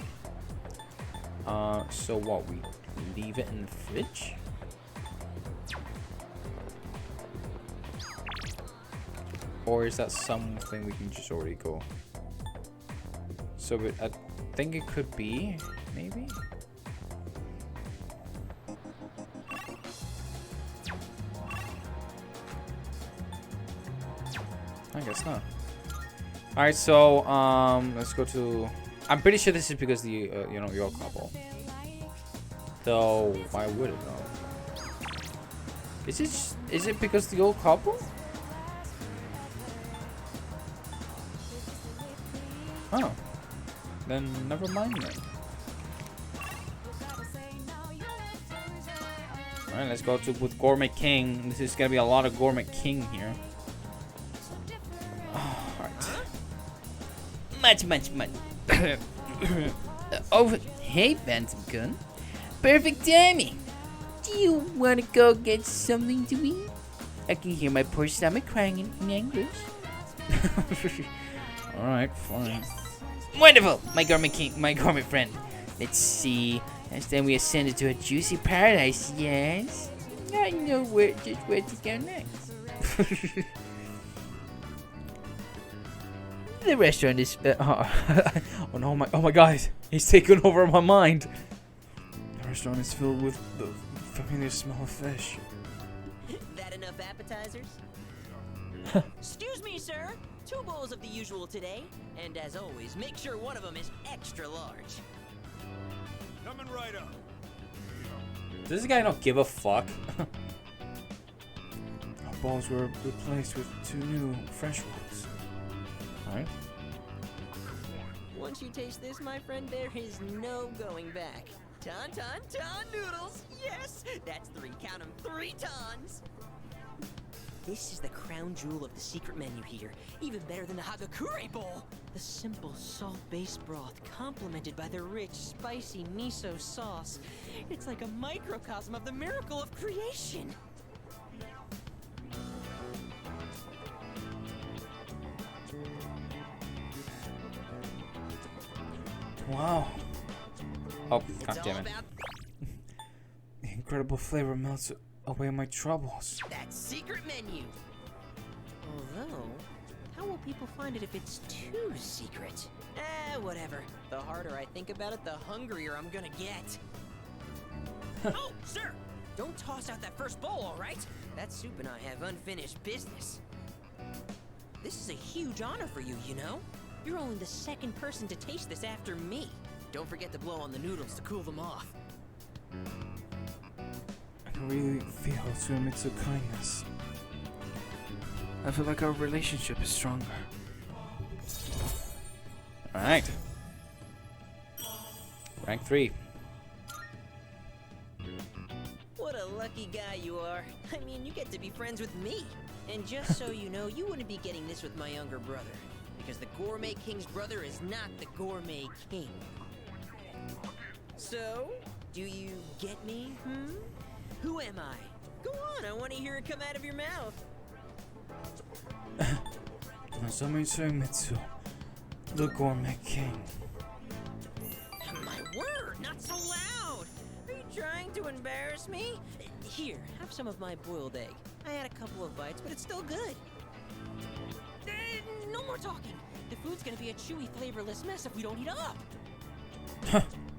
So what, we leave it in the fridge? Or is that something we can just already go? So I think it could be, maybe? I guess not. Alright, so, let's go to... I'm pretty sure this is because the, you know, your couple. Though, why would it though? Is it because the old couple? Oh. Then never mind then. Alright, let's go with Gourmet King. This is gonna be a lot of Gourmet King here. Oh, alright. Much. Oh, hey, Phantom Gun. Perfect timing. Do you want to go get something to eat? I can hear my poor stomach crying in English. Alright, fine. Wonderful, my gourmet friend. Let's see. Last time we ascended to a juicy paradise, yes? I know just where to go next. The restaurant is... oh no, oh my god, he's taken over my mind. The restaurant is filled with the familiar smell of fish. That enough appetizers? Excuse me, sir. 2 bowls of the usual today. And as always, make sure one of them is extra large. Coming right up. Does this guy not give a fuck? Our bowls were replaced with 2 new fresh ones. Alright. Once you taste this, my friend, there is no going back. Ton noodles! Yes! That's 3, count them, 3 tons! This is the crown jewel of the secret menu here. Even better than the Hagakure bowl! The simple salt-based broth, complemented by the rich, spicy miso sauce. It's like a microcosm of the miracle of creation! Wow. Oh, goddammit. The incredible flavor melts away my troubles. That's secret menu! Although, how will people find it if it's too secret? Whatever. The harder I think about it, the hungrier I'm gonna get. Oh, sir! Don't toss out that first bowl, alright? That soup and I have unfinished business. This is a huge honor for you, you know? You're only the 2nd person to taste this after me. Don't forget to blow on the noodles to cool them off. I really feel to admit to kindness. I feel like our relationship is stronger. Alright. Rank 3. What a lucky guy you are. I mean, you get to be friends with me. And just so you know, you wouldn't be getting this with my younger brother. Because the Gourmet King's brother is not the Gourmet King. So, do you get me, Who am I? Go on, I want to hear it come out of your mouth. Mitsu, the Gourmet King. My word, not so loud! Are you trying to embarrass me? Here, have some of my boiled egg. I had a couple of bites, but it's still good. No more talking. The food's gonna be a chewy, flavorless mess if we don't eat up.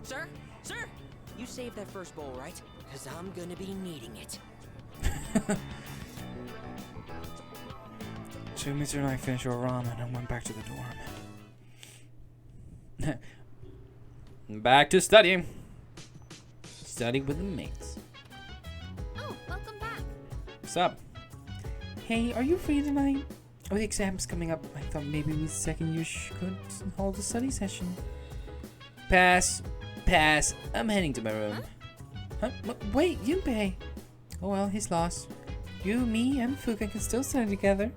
Sir? Sir? You saved that first bowl, right? Because I'm gonna be needing it. So Mitsu and I finished our ramen and went back to the dorm. Back to studying. Studying with the mates. Oh, welcome back. What's up? Hey, are you free tonight? Oh, the exam's coming up. I thought maybe we second you could hold a study session. Pass. Pass. I'm heading to my room. Huh? Wait, Yunpei. Oh well, he's lost. You, me, and Fuka can still study together.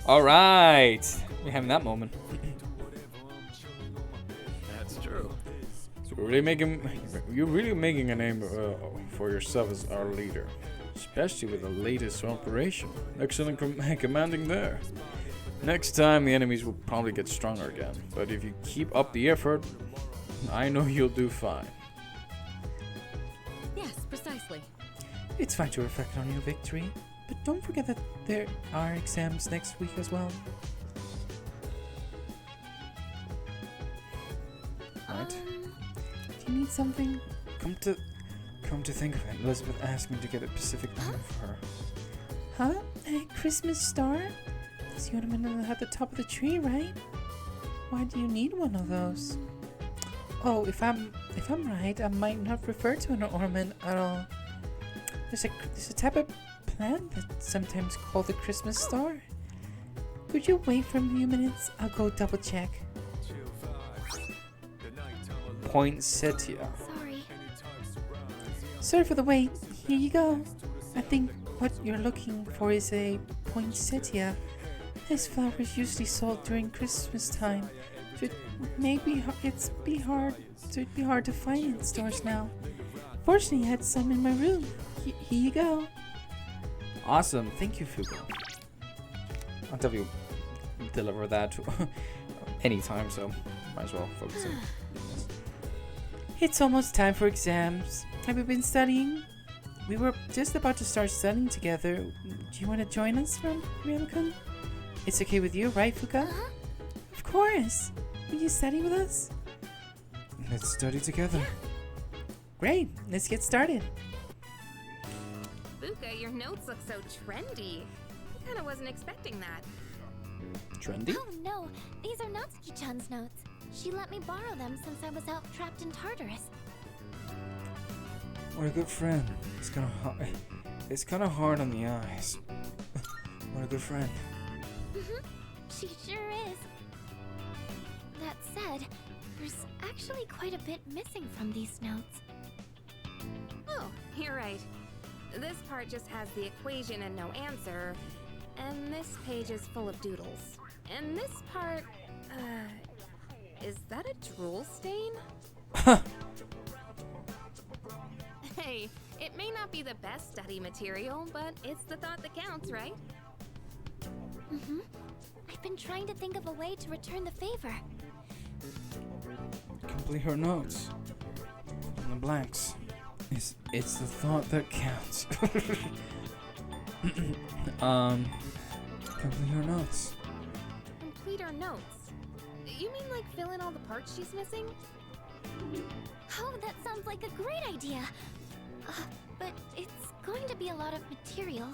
Alright. We're having that moment. That's true. So you're really making a name for yourself as our leader. Especially with the latest operation. Excellent commanding there. Next time the enemies will probably get stronger again. But if you keep up the effort, I know you'll do fine. Yes, precisely. It's fine to reflect on your victory, but don't forget that there are exams next week as well. Right? Do you need something? Come to think of it, Elizabeth asked me to get a specific item for her. Huh? A Christmas star? It's the ornament at the top of the tree, right? Why do you need one of those? Oh, if I'm right, I might not refer to an ornament at all. There's a type of plant that's sometimes called a Christmas star. Could you wait for a few minutes? I'll go double check. Sorry. Poinsettia. Sorry for the wait. Here you go. I think what you're looking for is a poinsettia. This flower is usually sold during Christmas time. It'd be hard to find in stores now. Fortunately, I had some in my room. Here you go. Awesome. Thank you, Fugo. I'll tell you deliver that anytime, so might as well focus on. It's almost time for exams. Have you been studying? We were just about to start studying together. Do you want to join us, Ryamu-kun? It's okay with you, right, Fuka? Of course. Will you study with us? Let's study together. Yeah. Great. Let's get started. Fuka, your notes look so trendy. I kinda wasn't expecting that. Trendy? Oh no, these are Natsuki-chan's notes. She let me borrow them since I was out trapped in Tartarus. What a good friend. It's kind of hard on the eyes. What a good friend. She sure is. That said, there's actually quite a bit missing from these notes. Oh, you're right. This part just has the equation and no answer. And this page is full of doodles. And this part, is that a drool stain? Hey, it may not be the best study material, but it's the thought that counts, right? I've been trying to think of a way to return the favor. Complete her notes. In the blanks. It's the thought that counts. Complete her notes. Complete her notes? You mean like fill in all the parts she's missing? Oh, that sounds like a great idea. But it's going to be a lot of material.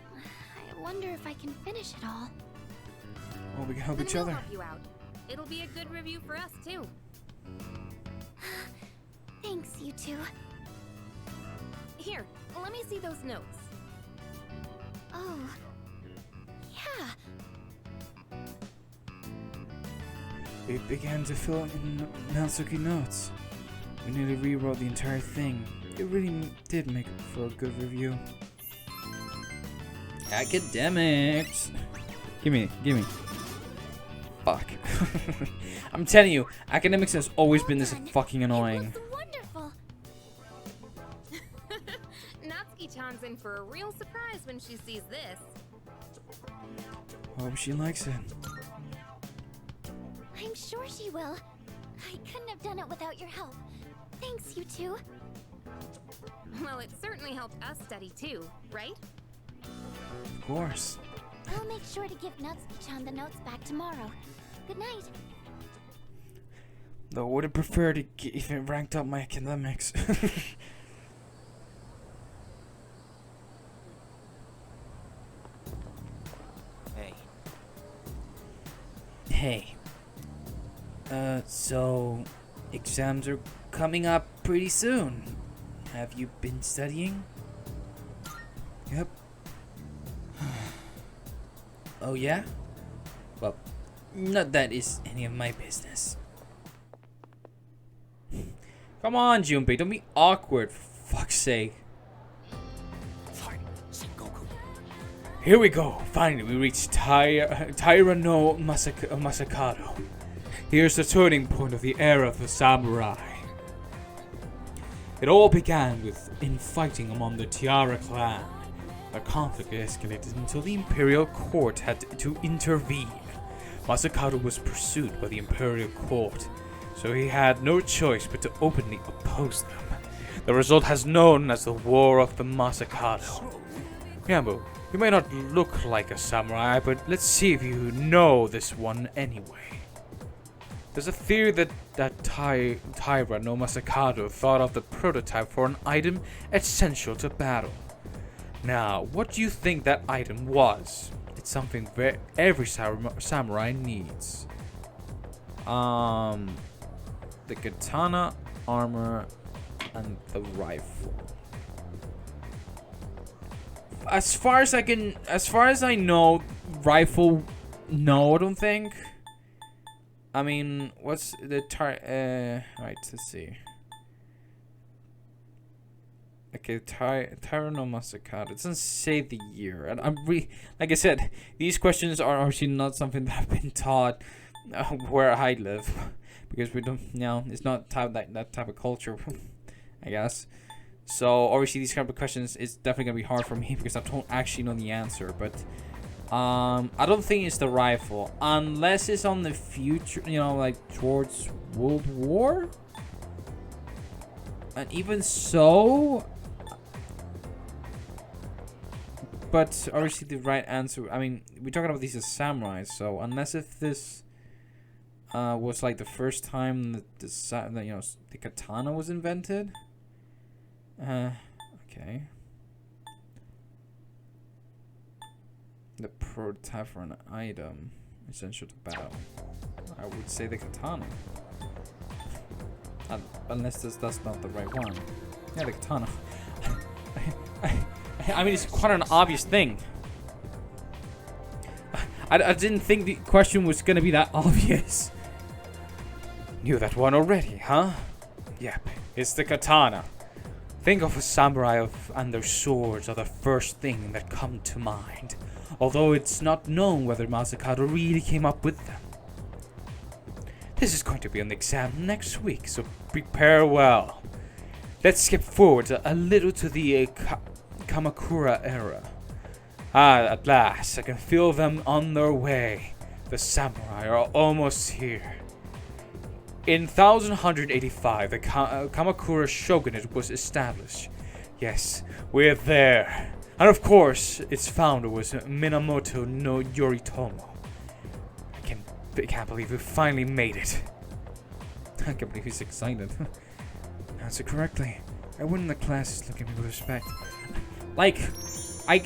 I wonder if I can finish it all. Well, we can help each We'll other. help you out. It'll be a good review for us too. Thanks, you two. Here, let me see those notes. Oh, yeah. We began to fill in Natsuki notes. We nearly rewrote the entire thing. It really did make for a good review. Academics. Gimme. Fuck. I'm telling you, academics has always been this fucking annoying. Wonderful. Natsuki-chan Mikan's in for a real surprise when she sees this. Hope she likes it. I'm sure she will. I couldn't have done it without your help. Thanks, you two. Well, it certainly helped us study too, right? Of course. I'll make sure to give Natsuki-chan the notes back tomorrow. Good night. Though I would have preferred to if it ranked up my academics. Hey. Hey. So exams are coming up pretty soon. Have you been studying? Yep. Oh yeah? Well, not that is any of my business. Come on, Junpei, don't be awkward, for fuck's sake. Fine, Sengoku. Here we go. Finally, we reached Taira no Masakado. Here's the turning point of the era of the samurai. It all began with infighting among the Tiara clan. The conflict escalated until the imperial court had to intervene. Masakado was pursued by the imperial court, so he had no choice but to openly oppose them. The result has known as the War of the Masakado. Ryamu, you may not look like a samurai, but let's see if you know this one anyway. There's a theory that Taira no Masakado thought of the prototype for an item essential to battle. Now, what do you think that item was? It's something every samurai needs. The katana, armor, and the rifle. As far as I know, rifle. No, I don't think. I mean, what's the right, let's see. Okay, Taira no Masakado. It doesn't say the year. And like I said, these questions are actually not something that I've been taught where I live. Because we don't, it's not that type of culture, I guess. So, obviously, these kind of questions is definitely going to be hard for me because I don't actually know the answer. But I don't think it's the rifle, unless it's on the future, like towards World War. And even so, but obviously the right answer. I mean, we're talking about these as samurais, so unless if this was like the first time that the katana was invented. Okay. The prototype for an item essential to battle. I would say the katana. Unless that's not the right one. Yeah, the katana. I mean, it's quite an obvious thing. I didn't think the question was gonna be that obvious. Knew that one already, huh? Yep, it's the katana. Think of a samurai and their swords are the first thing that come to mind. Although it's not known whether Masakado really came up with them. This is going to be on the exam next week, so prepare well. Let's skip forward a little to the Kamakura era. At last, I can feel them on their way. The samurai are almost here. In 1185, the Kamakura shogunate was established. Yes, we're there. And of course, its founder was Minamoto no Yoritomo. I can't believe we finally made it. I can't believe he's excited. Answer correctly. Everyone in the class is looking at me with respect. Like, I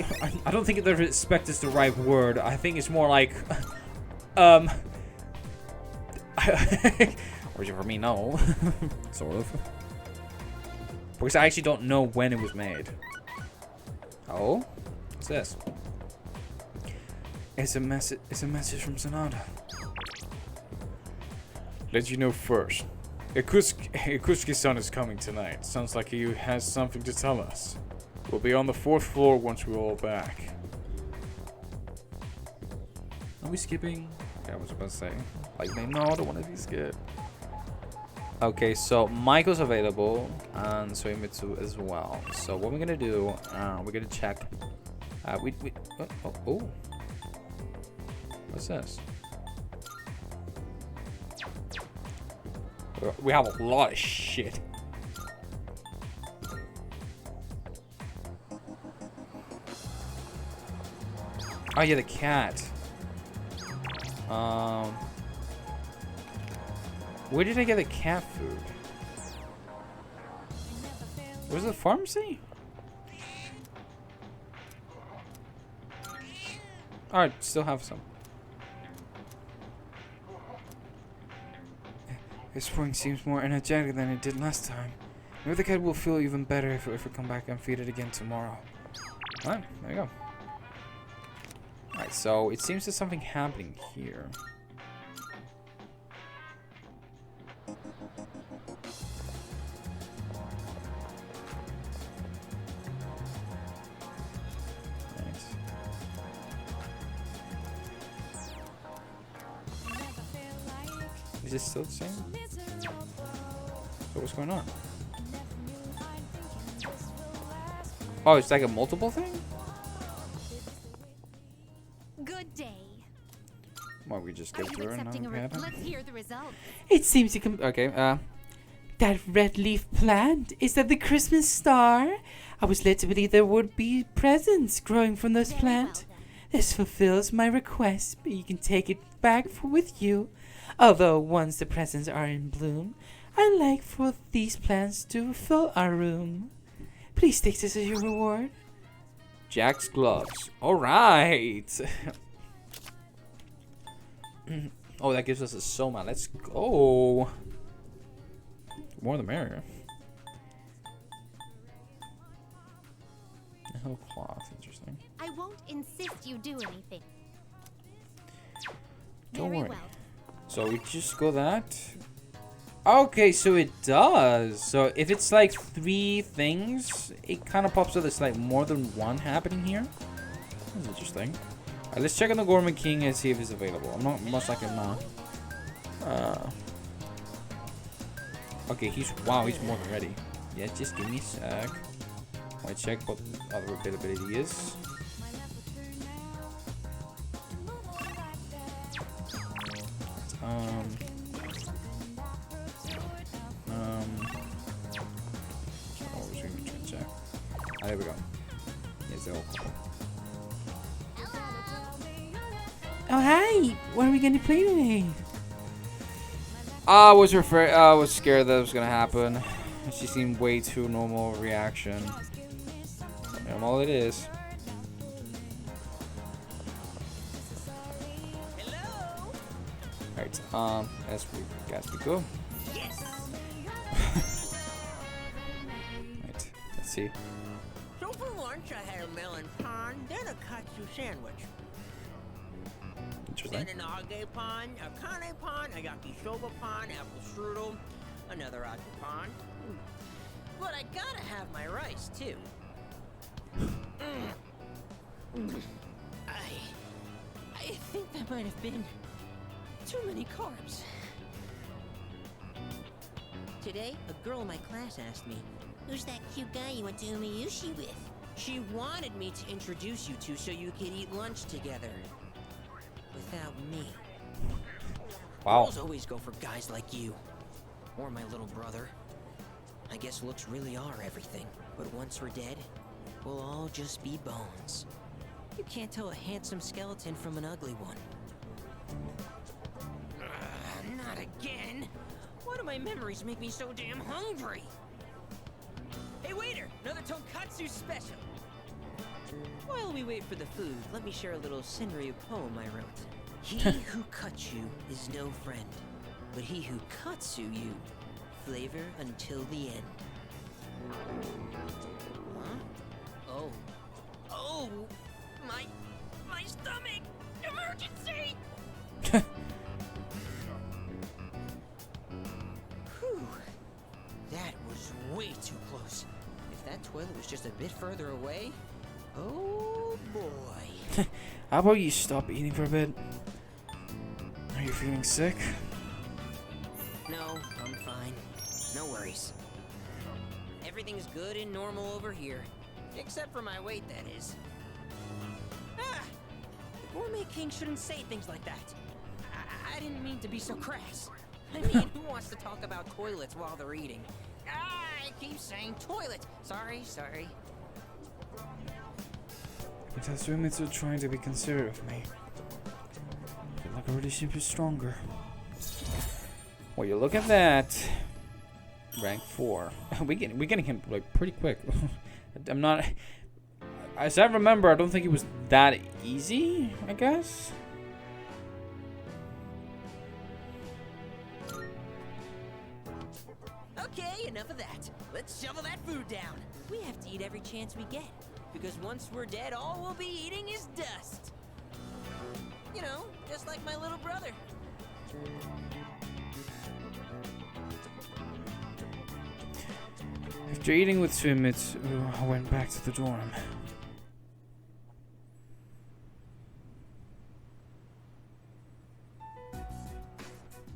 don't think the respect is the right word. I think it's more like, or for me, no. Sort of. Because I actually don't know when it was made. Oh? What's this? It's a message from Sonata. Let you know first. Ikusuke-san is coming tonight. Sounds like he has something to tell us. We'll be on the 4th floor once we're all back. Are we skipping? Okay, I was about to say. Like, no, I don't want to be skipped. Okay, so Michael's available, and so Mitsu as well. So what we're gonna do, we're gonna check. Oh, what's this? We have a lot of shit. Oh yeah, the cat. Where did I get the cat food? Where's the pharmacy? Alright, still have some. This spring seems more energetic than it did last time. Maybe the cat will feel even better if we come back and feed it again tomorrow. Alright, there you go. Alright, so it seems there's something happening here. Is this still the same? So what's going on? Oh, it's like a multiple thing? Good day. Why we just Are get you through and accepting a nothing happened? Let's hear the results. It seems to come. Okay, That red leaf plant, is that the Christmas star? I was led to believe there would be presents growing from this plant. This fulfills my request, but you can take it back with you. Although once the presents are in bloom, I like for these plants to fill our room. Please take this as your reward. Jack's gloves. Alright. Oh, that gives us a Soma. Let's go. More the merrier. Oh, cloth. Interesting. I won't insist you do anything. Don't Very worry. well. So we just go that. Okay, so it does. So if it's like 3 things, it kind of pops up there's like more than one happening here. That's interesting. Alright, let's check on the Gorman King and see if it's available. I'm not most likely not. Okay, he's more than ready. Yeah, just give me a sec. I check what other availability is. Oh, we're going to check. Ah, there we go. Yes, they're all cool. Oh, hi! What are we going to play today? I was scared that was gonna happen. She seemed way too normal reaction. And all it is. Alright, as we go. Yes. Right, let's see. So for lunch, I had a melon pan, then a katsu sandwich. Interesting. Then an age pan, a kane pan, a yakisoba pan, apple strudel, another age pan. But I gotta have my rice too. I think that might have been too many carbs. Today, a girl in my class asked me, "Who's that cute guy you went to Umiyushi with?" She wanted me to introduce you to so you could eat lunch together. Without me. Wow. Girls always go for guys like you. Or my little brother. I guess looks really are everything. But once we're dead, we'll all just be bones. You can't tell a handsome skeleton from an ugly one. Not again! Why do my memories make me so damn hungry? Hey waiter, another tonkatsu special! While we wait for the food, let me share a little Senryu poem I wrote. He who cuts you is no friend, but he who katsu you, flavor until the end. Huh? Oh, my stomach! Emergency! Whew, that was way too close. If that toilet was just a bit further away, oh boy. How about you stop eating for a bit? Are you feeling sick? No, I'm fine. no worries. Everything's good and normal over here. Except for my weight, that is. Ah! The Gourmet King shouldn't say things like that. I didn't mean to be so crass. I mean, who wants to talk about toilets while they're eating? I keep saying toilet. Sorry. It has roommates are trying to be considerate of me. I feel like I really should be stronger. Well, you look at that. Rank 4. we're getting him like pretty quick. I'm not. As I remember, I don't think it was that easy, I guess. Okay, enough of that. Let's shovel that food down. We have to eat every chance we get. Because once we're dead, all we'll be eating is dust. You know, just like my little brother. After eating with roommates, I went back to the dorm.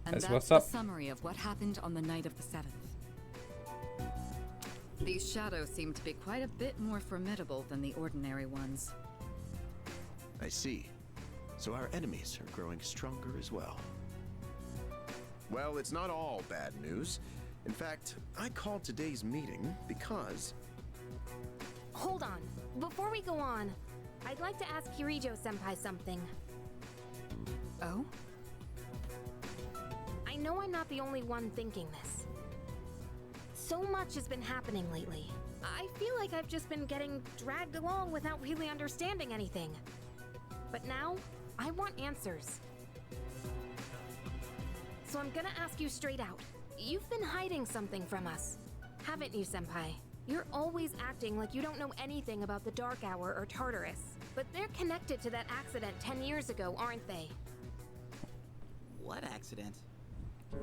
And That's that's what's the up. summary of what happened on the night of the 7th. These shadows seem to be quite a bit more formidable than the ordinary ones. I see. So our enemies are growing stronger as well. Well, it's not all bad news. In fact, I called today's meeting because... Hold on. Before we go on, I'd like to ask Kirijo-senpai something. Oh? I know I'm not the only one thinking this. So much has been happening lately. I feel like I've just been getting dragged along without really understanding anything. But now, I want answers. So I'm gonna ask you straight out. You've been hiding something from us, haven't you, Senpai? You're always acting like you don't know anything about the Dark Hour or Tartarus. But they're connected to that accident 10 years ago, aren't they? What accident?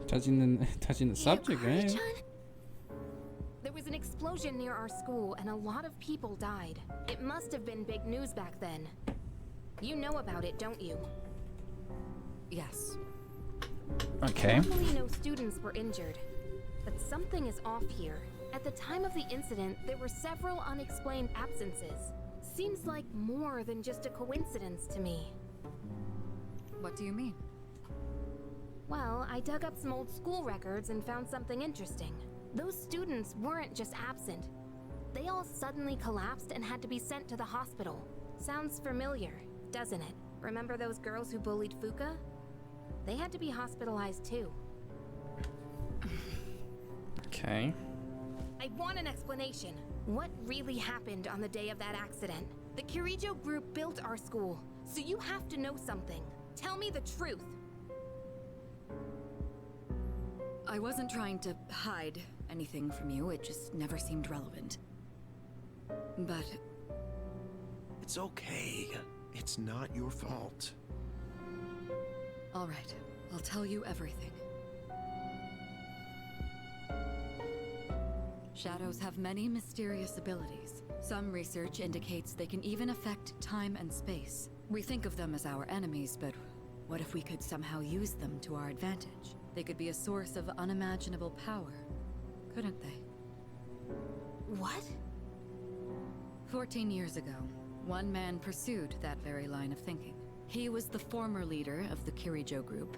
Touching the subject, right? Akari-chan? There was an explosion near our school and a lot of people died. It must have been big news back then. You know about it, don't you? Yes. Okay. Normally no students were injured, but something is off here. At the time of the incident, there were several unexplained absences. Seems like more than just a coincidence to me. What do you mean? Well, I dug up some old school records and found something interesting. Those students weren't just absent. They all suddenly collapsed and had to be sent to the hospital. Sounds familiar, doesn't it? Remember those girls who bullied Fuka? They had to be hospitalized too. Okay. I want an explanation. What really happened on the day of that accident? The Kirijo group built our school, so you have to know something. Tell me the truth. I wasn't trying to hide anything from you, it just never seemed relevant. But... It's okay. It's not your fault. all right, I'll tell you everything. Shadows have many mysterious abilities. Some research indicates they can even affect time and space. We think of them as our enemies, but what if we could somehow use them to our advantage? They could be a source of unimaginable power, couldn't they? What? 14 years ago, one man pursued that very line of thinking. He was the former leader of the Kirijo group,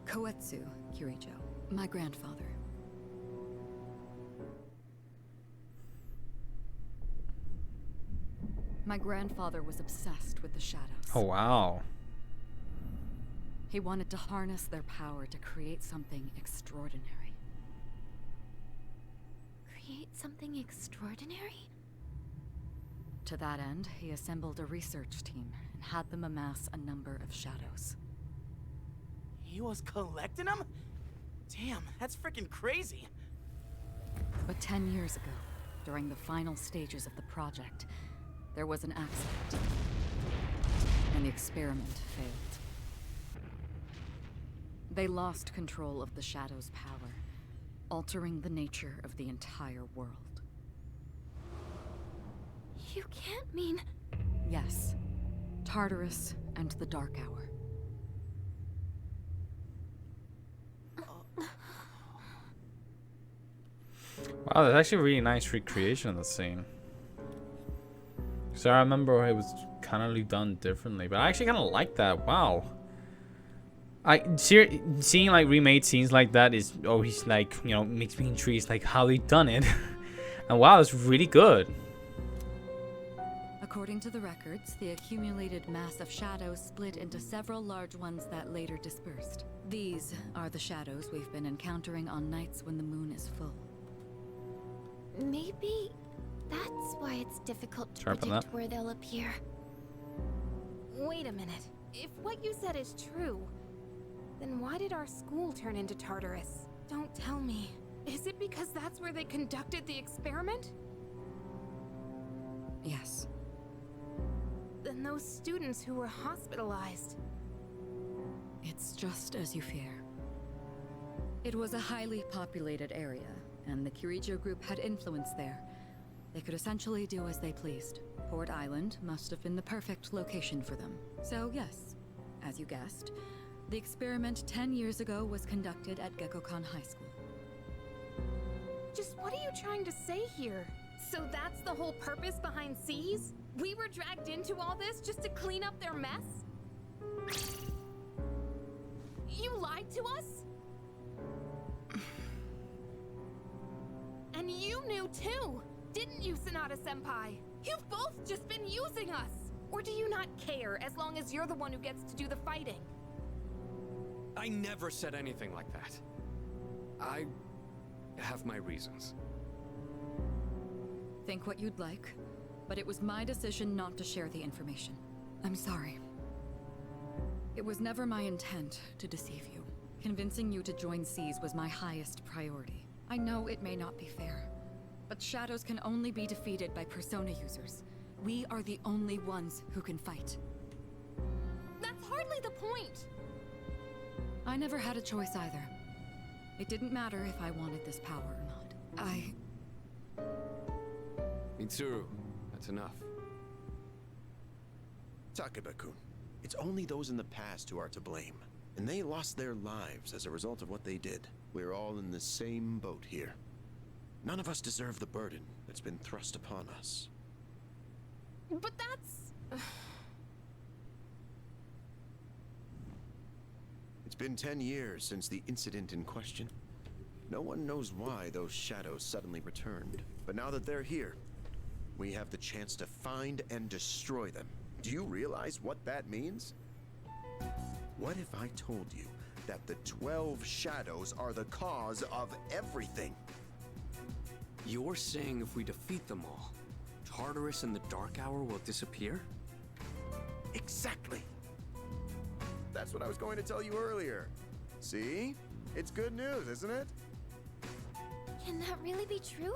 Koetsu Kirijo, my grandfather. My grandfather was obsessed with the shadows. Oh, wow. He wanted to harness their power to create something extraordinary. Create something extraordinary? To that end, he assembled a research team and had them amass a number of shadows. He was collecting them? Damn, that's freaking crazy. But 10 years ago, during the final stages of the project, there was an accident, and the experiment failed. They lost control of the Shadow's power, altering the nature of the entire world. You can't mean... Yes, Tartarus and the Dark Hour. Wow, that's actually a really nice recreation of the scene. So I remember it was kind of done differently, but I actually kind of like that. Wow. Seeing like remade scenes like that is always like, you know, makes me intrigued like how they done it. And wow, it's really good. According to the records, the accumulated mass of shadows split into several large ones that later dispersed. These are the shadows we've been encountering on nights when the moon is full. Maybe that's why it's difficult to Sharpen predict that. where they'll appear. Wait a minute. If what you said is true, then why did our school turn into Tartarus? Don't tell me. Is it because that's where they conducted the experiment? Yes. Then those students who were hospitalized. It's just as you fear. It was a highly populated area, and the Kirijo group had influence there. They could essentially do as they pleased. Port Island must have been the perfect location for them. So yes, as you guessed, the experiment 10 years ago was conducted at Gekkokan High School. Just what are you trying to say here? So that's the whole purpose behind C's? We were dragged into all this just to clean up their mess? You lied to us? And you knew too, didn't you, Sonata-senpai? You've both just been using us! Or do you not care as long as you're the one who gets to do the fighting? I never said anything like that. I have my reasons. Think what you'd like, but it was my decision not to share the information. I'm sorry. It was never my intent to deceive you. Convincing you to join C's was my highest priority. I know it may not be fair, but shadows can only be defeated by persona users. We are the only ones who can fight. That's hardly the point! I never had a choice either. It didn't matter if I wanted this power or not. Mitsuru, that's enough. Takeba-kun, it's only those in the past who are to blame. And they lost their lives as a result of what they did. We're all in the same boat here. None of us deserve the burden that's been thrust upon us. But that's... It's been 10 years since the incident in question. No one knows why those shadows suddenly returned. But now that they're here, we have the chance to find and destroy them. Do you realize what that means? What if I told you that the 12 shadows are the cause of everything? You're saying if we defeat them all, Tartarus and the Dark Hour will disappear? Exactly. That's what I was going to tell you earlier. See? It's good news, isn't it? Can that really be true?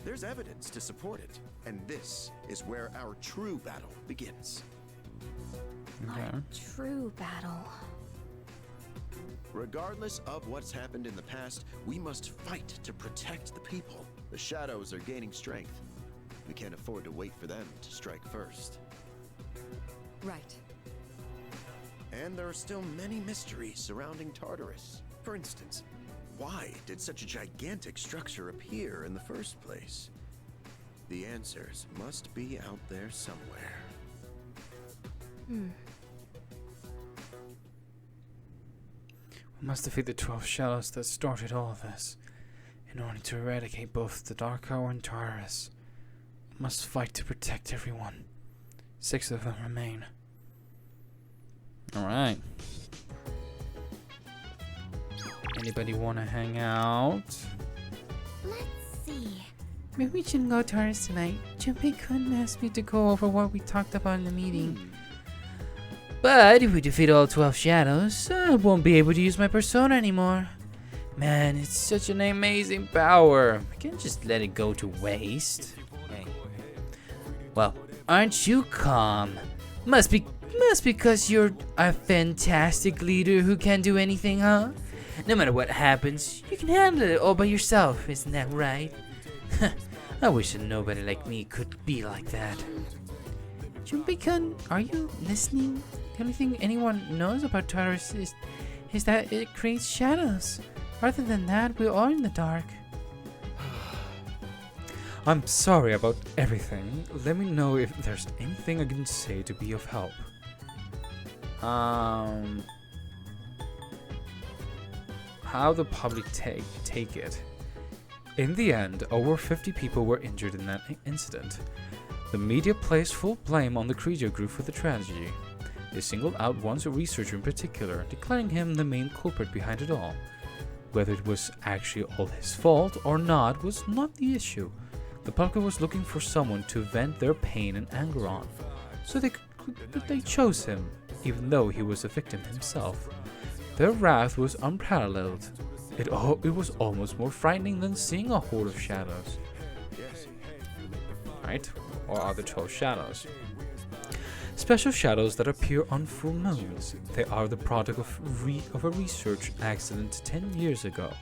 There's evidence to support it, and this is where our true battle begins. Our true battle. Regardless of what's happened in the past, we must fight to protect the people. The shadows are gaining strength. We can't afford to wait for them to strike first. Right. And there are still many mysteries surrounding Tartarus. For instance, why did such a gigantic structure appear in the first place? The answers must be out there somewhere. We must defeat the 12 shadows that started all of this. In order to eradicate both the Dark Hour and Tartarus, we must fight to protect everyone. 6 of them remain. Alright. Anybody want to hang out? Let's see. Maybe we shouldn't go to Tartarus tonight. Junpei-kun asked me to go over what we talked about in the meeting. But if we defeat all 12 shadows, I won't be able to use my persona anymore. Man, it's such an amazing power. I can't just let it go to waste. Hey. Well, aren't you calm? Must be because you're a fantastic leader who can do anything, huh? No matter what happens, you can handle it all by yourself, isn't that right? I wish that nobody like me could be like that. Junpei-kun, are you listening? The only thing anyone knows about Tartarus is that it creates shadows. Other than that, we're all in the dark. I'm sorry about everything. Let me know if there's anything I can say to be of help. How the public take it. In the end, over 50 people were injured in that incident. The media placed full blame on the creature group for the tragedy. They singled out one researcher in particular, declaring him the main culprit behind it all. Whether it was actually all his fault or not was not the issue. The public was looking for someone to vent their pain and anger on, so they chose him, even though he was a victim himself. Their wrath was unparalleled. It was almost more frightening than seeing a horde of shadows. Right? Or are the 12 shadows? Special shadows that appear on full moons. They are the product of a research accident 10 years ago.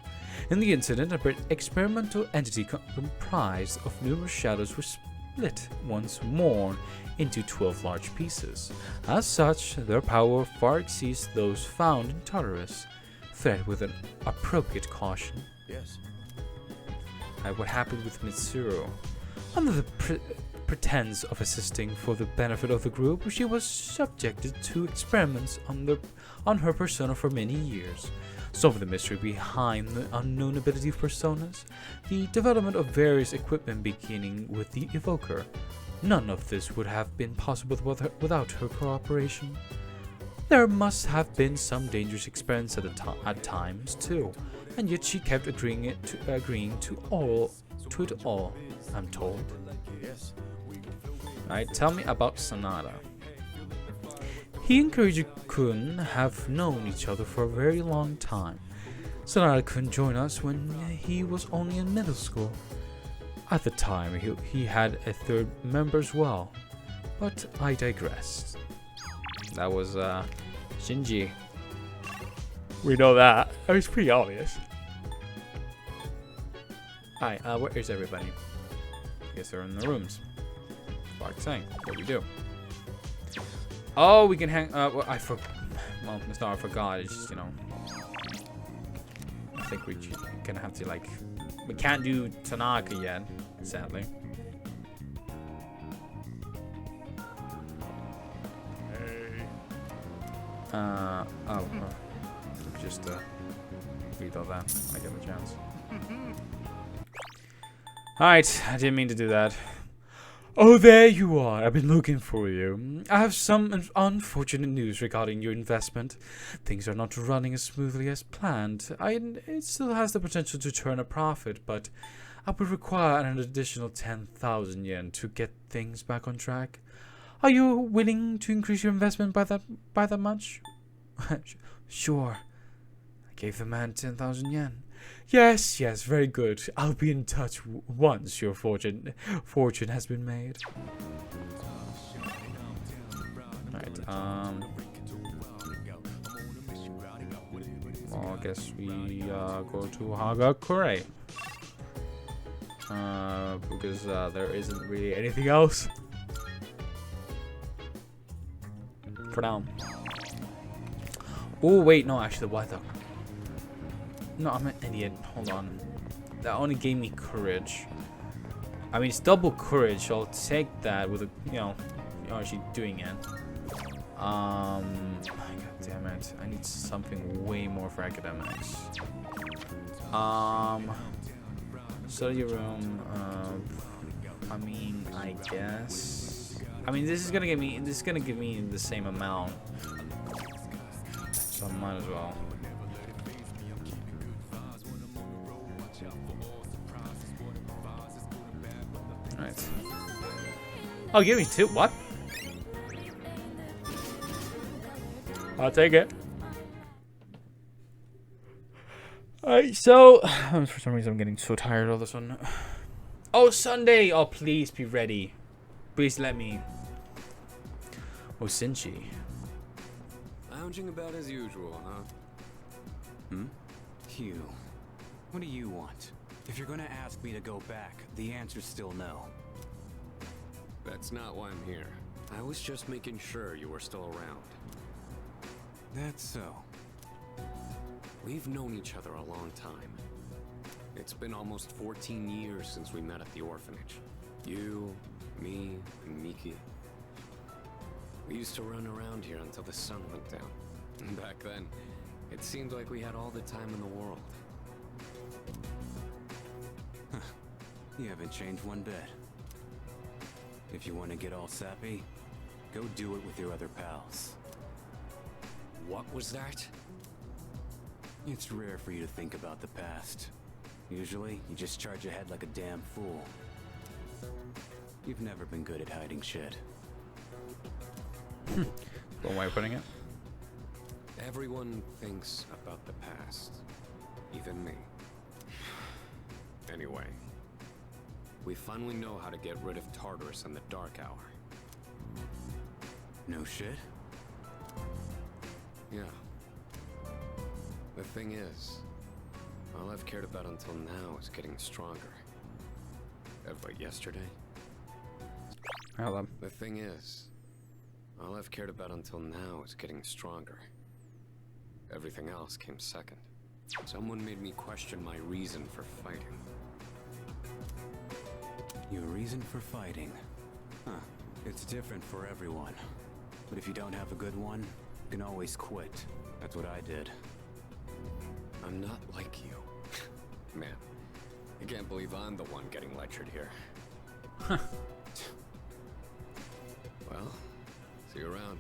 In the incident, an experimental entity comprised of numerous shadows was split once more into 12 large pieces. As such, their power far exceeds those found in Tartarus. Thread with an appropriate caution. Yes. What happened with Mitsuru? Under the pretense of assisting for the benefit of the group, she was subjected to experiments on her persona for many years. Some of the mystery behind the unknown ability of personas, the development of various equipment beginning with the evoker. None of this would have been possible without her cooperation. There must have been some dangerous experiments at times too, and yet she kept agreeing to it all, I'm told. Yes. Alright, tell me about Sanada. He and Kiryu-kun have known each other for a very long time. Sanada-kun joined us when he was only in middle school. At the time, he had a third member as well. But I digress. That was Shinji. We know that. That was pretty obvious. Alright, where is everybody? I guess they're in the rooms. Like saying, what do we do? Oh, we can hang. Well, well, it's not I forgot. It's just, you know. I think we're gonna have to like. We can't do Tanaka yet, sadly. Hey. Just read all that. I get the chance. Alright, I didn't mean to do that. Oh, there you are. I've been looking for you. I have some unfortunate news regarding your investment. Things are not running as smoothly as planned. It still has the potential to turn a profit, but I would require an additional 10,000 yen to get things back on track. Are you willing to increase your investment by that much? Sure. I gave the man 10,000 yen. Yes, very good. I'll be in touch once your fortune has been made. Right, well, I guess we go to Hagakure. Because there isn't really anything else for now. Oh wait, no, actually, what the? No, I'm an idiot. Hold on. That only gave me courage. I mean, it's double courage. So I'll take that with a, actually doing it. God damn it. I need something way more for academics. Study room. I mean, I guess. I mean, this is gonna give me the same amount. So I might as well. Right. Oh, give me two. What? I'll take it. Alright, so for some reason I'm getting so tired all of a sudden. Oh, Sunday! Oh, please be ready. Please let me. Oh, Shinji. Lounging about as usual, huh? Hugh, what do you want? If you're gonna ask me to go back, the answer's still no. That's not why I'm here. I was just making sure you were still around. That's so. We've known each other a long time. It's been almost 14 years since we met at the orphanage. You, me, and Miki. We used to run around here until the sun went down. Back then, it seemed like we had all the time in the world. You haven't changed one bit. If you want to get all sappy, go do it with your other pals. What was that? It's rare for you to think about the past. Usually, you just charge ahead like a damn fool. You've never been good at hiding shit. One way of putting it. Everyone thinks about the past. Even me. Anyway. We finally know how to get rid of Tartarus in the Dark Hour. No shit? Yeah. The thing is, all I've cared about until now is getting stronger. But yesterday? Hello. The thing is, all I've cared about until now is getting stronger. Everything else came second. Someone made me question my reason for fighting. Your reason for fighting? Huh. It's different for everyone. But if you don't have a good one, you can always quit. That's what I did. I'm not like you. Man, I can't believe I'm the one getting lectured here. Well, see you around.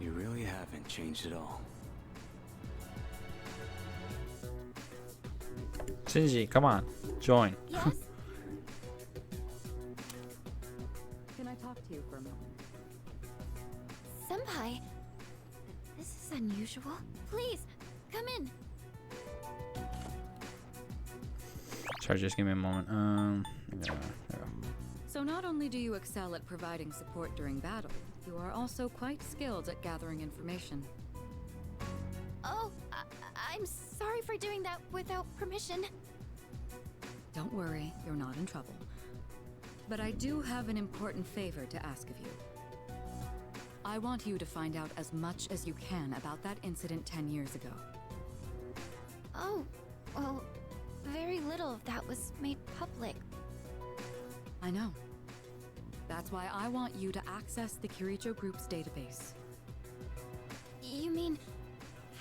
You really haven't changed at all. Shinji, come on, join. Yes? Can I talk to you for a moment? Senpai, this is unusual. Please, come in. Sorry, just give me a moment. Yeah. So not only do you excel at providing support during battle, you are also quite skilled at gathering information. Oh, I'm sorry for doing that without permission. Don't worry, you're not in trouble. But I do have an important favor to ask of you. I want you to find out as much as you can about that incident 10 years ago. Oh, well, very little of that was made public. I know. That's why I want you to access the Kiricho Group's database. You mean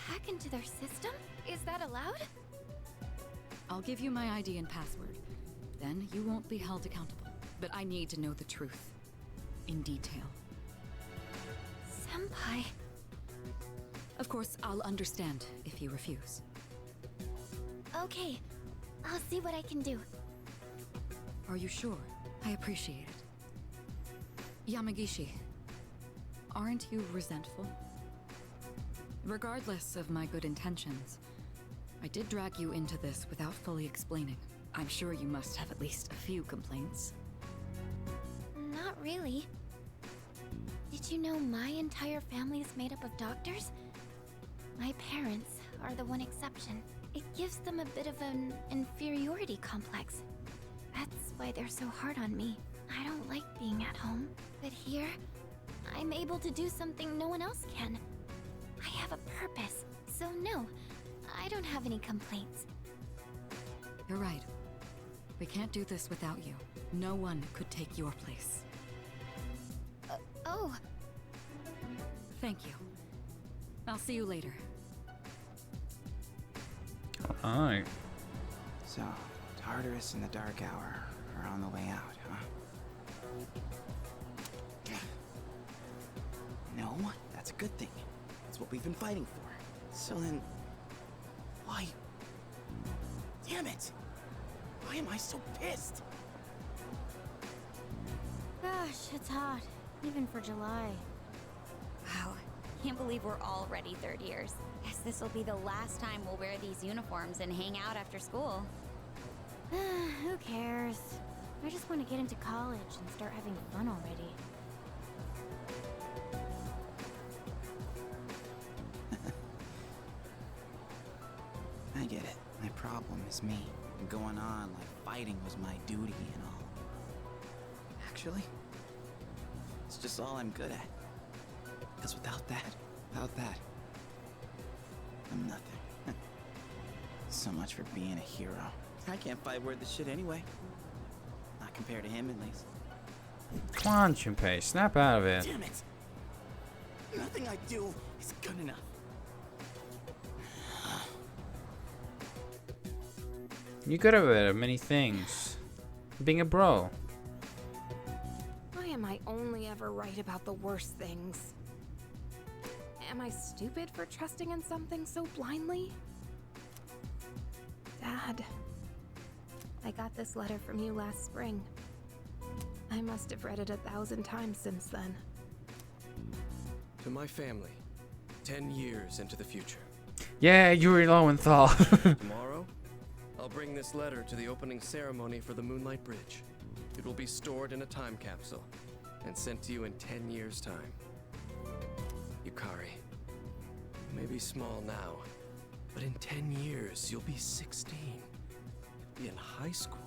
hack into their system? Is that allowed? I'll give you my ID and password. Then you won't be held accountable. But I need to know the truth. In detail. Senpai. Of course, I'll understand if you refuse. Okay, I'll see what I can do. Are you sure? I appreciate it. Yamagishi, aren't you resentful? Regardless of my good intentions, I did drag you into this without fully explaining. I'm sure you must have at least a few complaints. Not really. Did you know my entire family is made up of doctors? My parents are the one exception. It gives them a bit of an inferiority complex. That's why they're so hard on me. I don't like being at home, but here, I'm able to do something no one else can. I have a purpose, so no, I don't have any complaints. You're right. We can't do this without you. No one could take your place. Oh. Thank you. I'll see you later. Alright. So, Tartarus and the Dark Hour are on the way out, huh? No, that's a good thing. That's what we've been fighting for. So then, why? Damn it! Why am I so pissed? Gosh, it's hot, even for July. Wow, can't believe we're already third years. Guess this will be the last time we'll wear these uniforms and hang out after school. Who cares? I just want to get into college and start having fun already. I get it. My problem is me. Going on like fighting was my duty and all. Actually, it's just all I'm good at. Because without that, I'm nothing. So much for being a hero. I can't fight worth the shit anyway. Not compared to him, at least. Come on, Junpei, snap out of it. Damn it! Nothing I do is good enough. You could have many things. Being a bro. Why am I only ever right about the worst things? Am I stupid for trusting in something so blindly? Dad, I got this letter from you last spring. I must have read it 1,000 times since then. To my family, 10 years into the future. Yeah, Yuri Lowenthal. Tomorrow, I'll bring this letter to the opening ceremony for the Moonlight Bridge. It will be stored in a time capsule and sent to you in 10 years' time. Yukari, you may be small now, but in 10 years, you'll be 16. You'll be in high school.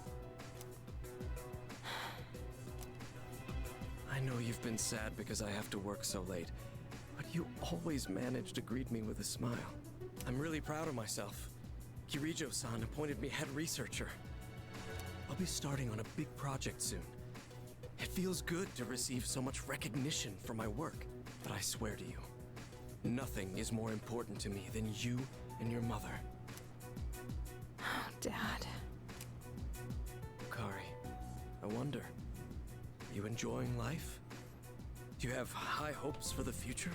I know you've been sad because I have to work so late, but you always manage to greet me with a smile. I'm really proud of myself. Kirijo-san appointed me head researcher. I'll be starting on a big project soon. It feels good to receive so much recognition for my work, but I swear to you, nothing is more important to me than you and your mother. Oh, Dad. Kari, I wonder, you enjoying life? Do you have high hopes for the future?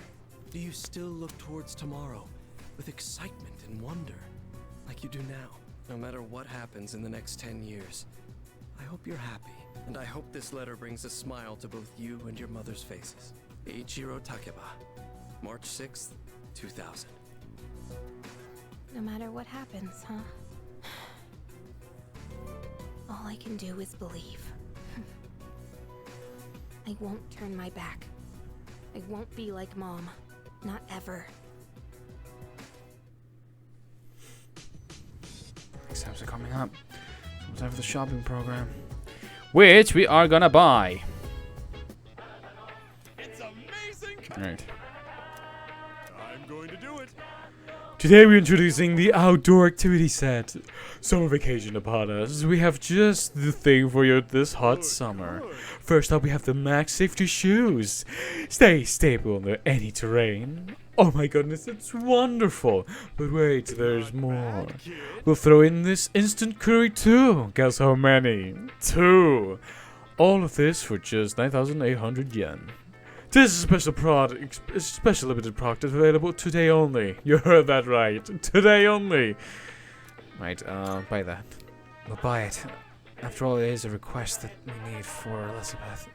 Do you still look towards tomorrow with excitement and wonder, like you do now? No matter what happens in the next 10 years, I hope you're happy, and I hope this letter brings a smile to both you and your mother's faces. Eiichiro Takeba, March 6th, 2000. No matter what happens, huh? All I can do is believe. I won't turn my back. I won't be like Mom. Not ever. Exams are coming up. So it's time for the shopping program. Which we are gonna buy. It's amazing. Alright. I'm going to do it. Today we're introducing the outdoor activity set. Summer vacation upon us. We have just the thing for you this hot summer. First up we have the Max Safety Shoes. Stay stable under any terrain. Oh my goodness, it's wonderful. But wait, there's more. We'll throw in this instant curry too. Guess how many? 2. All of this for just 9,800 yen. This is a special product, a special limited product available today only. You heard that right. Today only. Right, buy that. We'll buy it. After all, it is a request that we need for Elizabeth.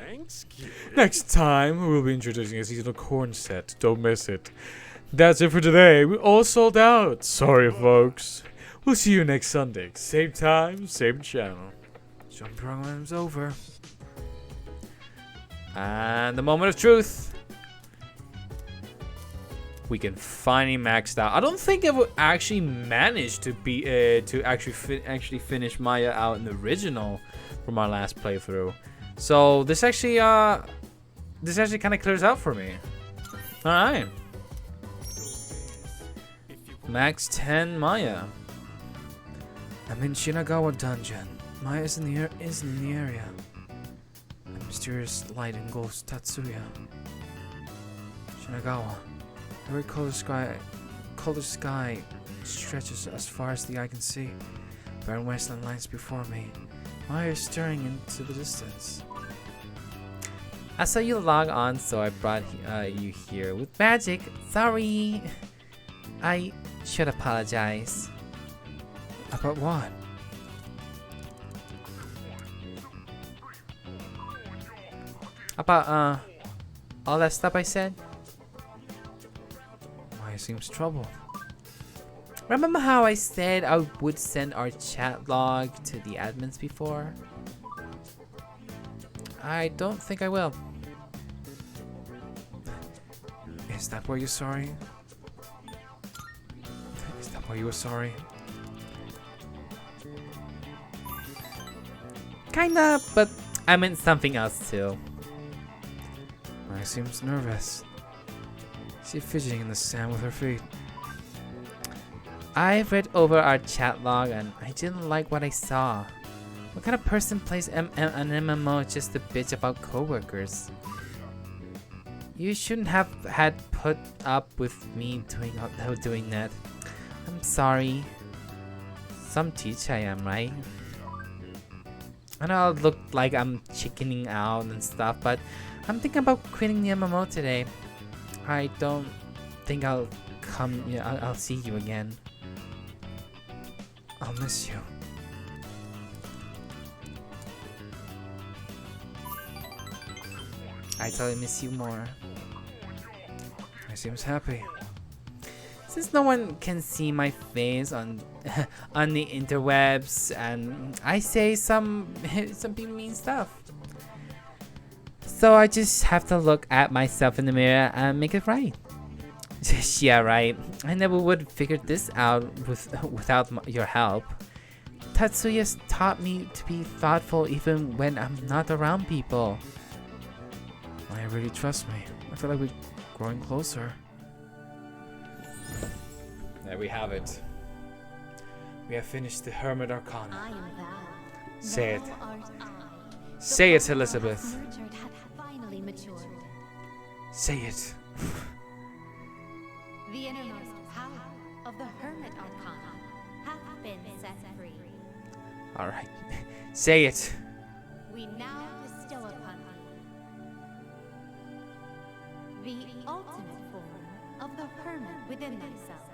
Thanks, kid. Next time, we'll be introducing a seasonal corn set. Don't miss it. That's it for today. We all sold out. Sorry, folks. We'll see you next Sunday. Same time, same channel. Shopping program's over. And the moment of truth. We can finally max out. I don't think I would actually manage to be to actually finish Maya out in the original from our last playthrough. So this actually kind of clears out for me. All right. Max 10 Maya. I'm in Shinagawa Dungeon. Maya is in the area. A mysterious light engulfs Tatsuya. Shinagawa. Every color sky stretches as far as the eye can see. Barren wasteland lies before me. Maya is staring into the distance. I saw you log on, so I brought you here with magic. Sorry. I should apologize. About what? About all that stuff I said? Maya seems troubled. Remember how I said I would send our chat log to the admins before? I don't think I will. Is that why you're sorry? Is that why you were sorry? Kinda, but I meant something else too. Maya seems nervous. She's fidgeting in the sand with her feet. I read over our chat log and I didn't like what I saw. What kind of person plays an MMO just to bitch about coworkers? You shouldn't have had put up with me doing that. I'm sorry. Some teacher I am, right? I know I look like I'm chickening out and stuff, but I'm thinking about quitting the MMO today. I don't think I'll come. Yeah, I'll see you again. I'll miss you. I totally miss you more. He seems happy. Since no one can see my face on on the interwebs, and I say some mean stuff, so I just have to look at myself in the mirror and make it right. Yeah, right. I never would have figured this out without your help. Tatsuya's taught me to be thoughtful even when I'm not around people. I really trust me. I feel like we're growing closer. There we have it. We have finished the Hermit Arcana. I am thou. Say it. Thou art I. Say it, The Elizabeth. nurtured hath finally matured. Say it. The innermost power of the Hermit Arcana hath been set free. Alright. Say it. We now bestow upon thee the ultimate form of the hermit within thyself.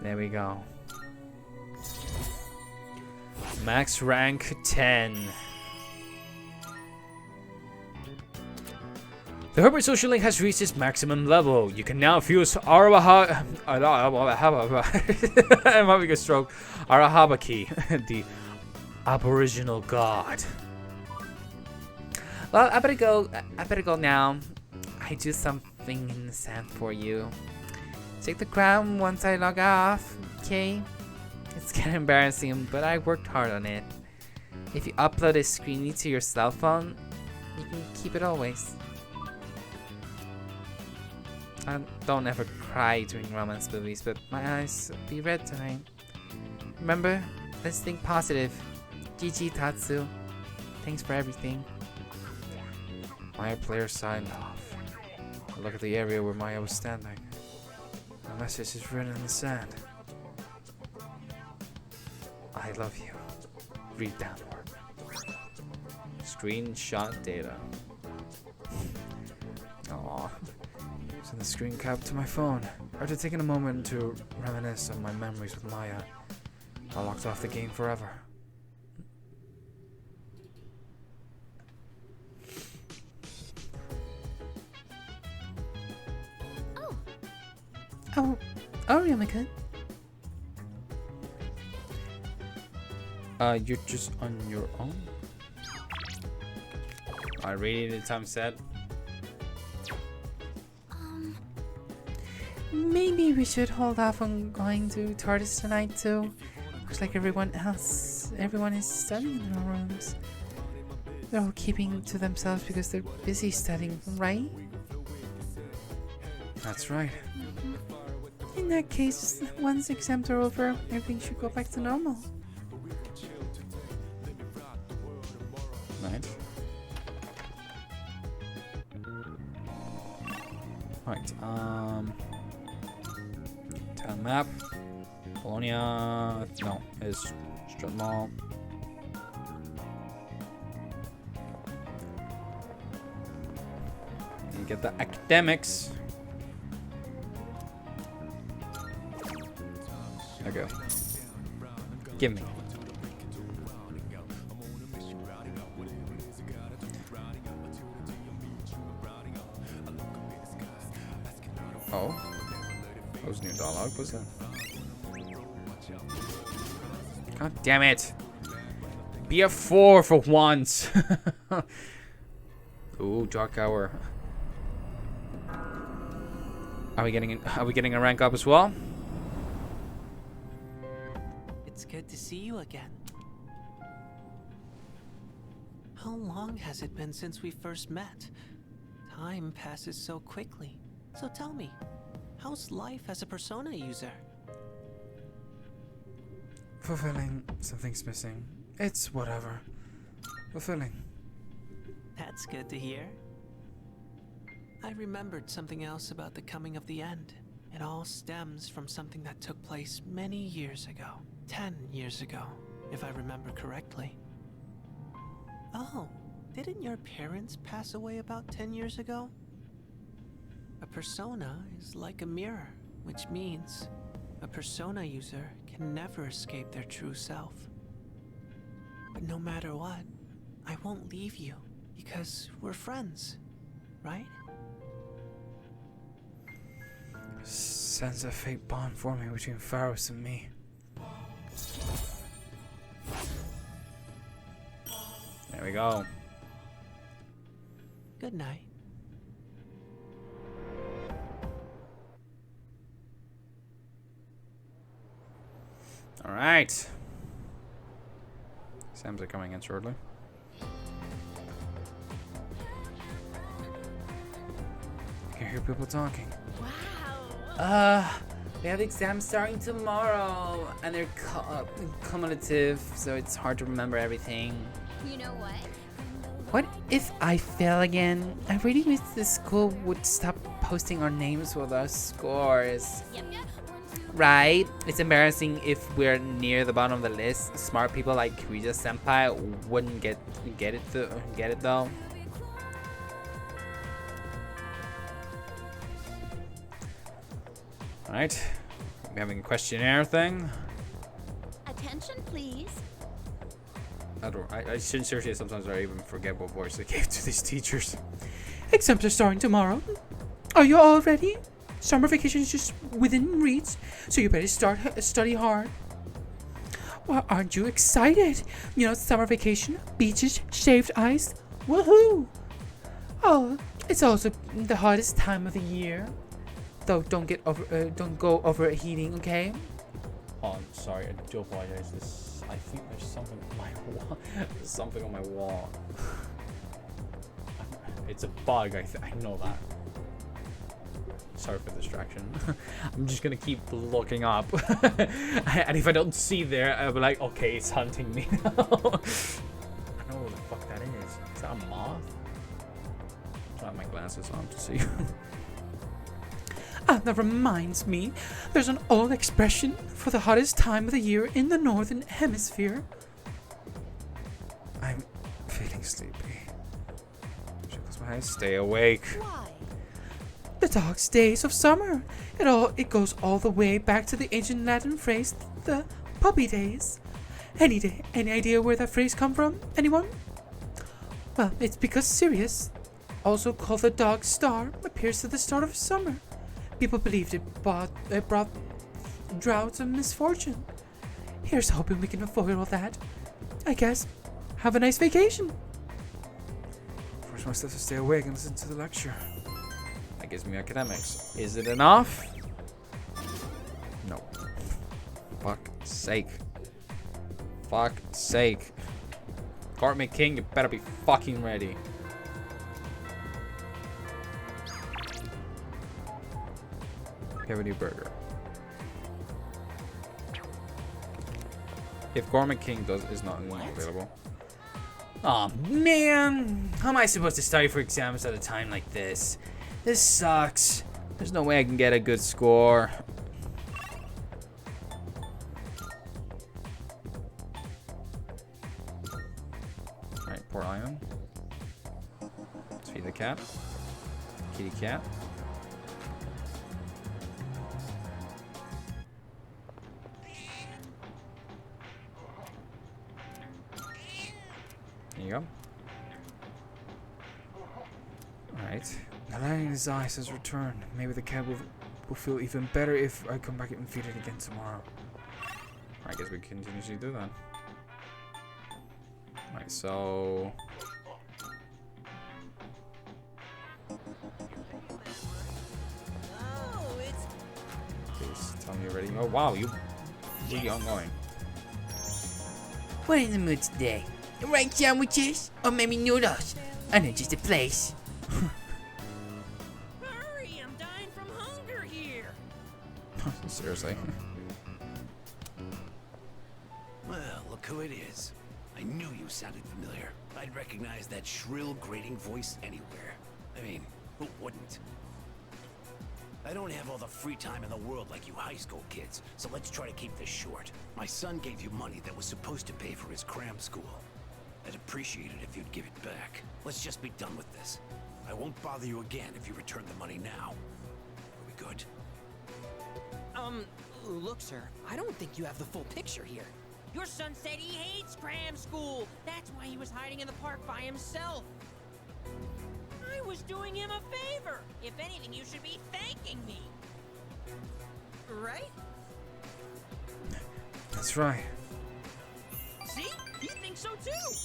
There we go. Max rank 10. The Herbert Social Link has reached its maximum level. You can now fuse Araha. I'm having a stroke. Arahabaki, the Aboriginal god. Well, I better go now. I do something in the sand for you. Take the crown once I log off, okay? It's kind of embarrassing, but I worked hard on it. If you upload a screenie to your cell phone, you can keep it always. I don't ever cry during romance movies, but my eyes be red tonight. Remember, let's think positive. GG Tatsu. Thanks for everything. Maya player signed off. I look at the area where Maya was standing. The message is written in the sand. I love you. Read downward. Screenshot data. Aww. Send the screen cap to my phone. After taking a moment to reminisce on my memories with Maya, I locked off the game forever. Oh, Ryamu-kun. You're just on your own? I really need time set. Maybe we should hold off on going to TARDIS tonight too. Looks like everyone is studying in their rooms. They're all keeping to themselves because they're busy studying, right? That's right. In that case, once exams are over, everything should go back to normal. Nice. Right, town map. Colonia, no, is strip mall. And get the academics. Okay. Give me. Oh. That was new dialogue, what's that? God damn it. Be a 4 for once. Ooh, dark hour. Are we getting a rank up as well? It's good to see you again. How long has it been since we first met? Time passes so quickly. So tell me, how's life as a Persona user? Fulfilling. Something's missing. It's whatever. Fulfilling. That's good to hear. I remembered something else about the coming of the end. It all stems from something that took place many years ago. 10 years ago, if I remember correctly. Oh, didn't your parents pass away about 10 years ago? A persona is like a mirror, which means a persona user can never escape their true self. But no matter what, I won't leave you because we're friends, right? Sense a fate bond forming between Pharos and me. There we go. Good night. All right. Exams are coming in shortly. I can hear people talking. We have exams starting tomorrow, and they're cumulative, so it's hard to remember everything. You know what? What if I fail again? I really wish the school would stop posting our names with our scores. Right? It's embarrassing if we're near the bottom of the list. Smart people like Rija Senpai wouldn't get it though. Alright. We're having a questionnaire thing. Attention, please. I seriously sometimes I even forget what voice they gave to these teachers. Exams are starting tomorrow. Are you all ready? Summer vacation is just within reach, so you better study hard. Well, aren't you excited? You know, summer vacation, beaches, shaved ice. Woohoo! Oh, it's also the hottest time of the year. Though don't go overheating, okay? Oh, I'm sorry. I do apologize. I think there's something on my wall. There's something on my wall. It's a bug. I know that. Sorry for the distraction. I'm just gonna keep looking up, and if I don't see there, I'll be like, okay, it's hunting me now. I don't know what the fuck that is. Is that a moth? I have my glasses on to see. Ah, that reminds me. There's an old expression for the hottest time of the year in the northern hemisphere. I'm feeling sleepy. Should close my eyes. Stay awake. Why? The dog's days of summer. It goes all the way back to the ancient Latin phrase, the puppy days. Any idea where that phrase come from? Anyone? Well, it's because Sirius, also called the dog star, appears at the start of summer. People believed it brought droughts and misfortune. Here's hoping we can avoid all that. I guess. Have a nice vacation. Force myself to stay awake and listen to the lecture. That gives me academics. Is it enough? No. Fuck's sake. Fuck's sake. Courtney King, you better be fucking ready. We have a new burger. If Gorman King is not available. Oh man, how am I supposed to study for exams at a time like this? This sucks. There's no way I can get a good score. Alright, pour ion. Let's feed the cat. Kitty cat. There you go. Alright. The light in his eyes has returned. Maybe the cat will feel even better if I come back and feed it again tomorrow. I guess we continuously do that. Alright, so... Please tell me you're ready. Oh wow, you really ongoing. We're in the mood today. Right sandwiches? Or maybe noodles? I know just a place. Hurry, I'm dying from hunger here. Seriously. Well, look who it is. I knew you sounded familiar. I'd recognize that shrill, grating voice anywhere. I mean, who wouldn't? I don't have all the free time in the world like you high school kids, so let's try to keep this short. My son gave you money that was supposed to pay for his cram school. I'd appreciate it if you'd give it back. Let's just be done with this. I won't bother you again if you return the money now. Are we good? Look, sir, I don't think you have the full picture here. Your son said he hates cram school. That's why he was hiding in the park by himself. I was doing him a favor. If anything, you should be thanking me. Right? That's right. See? He thinks so too.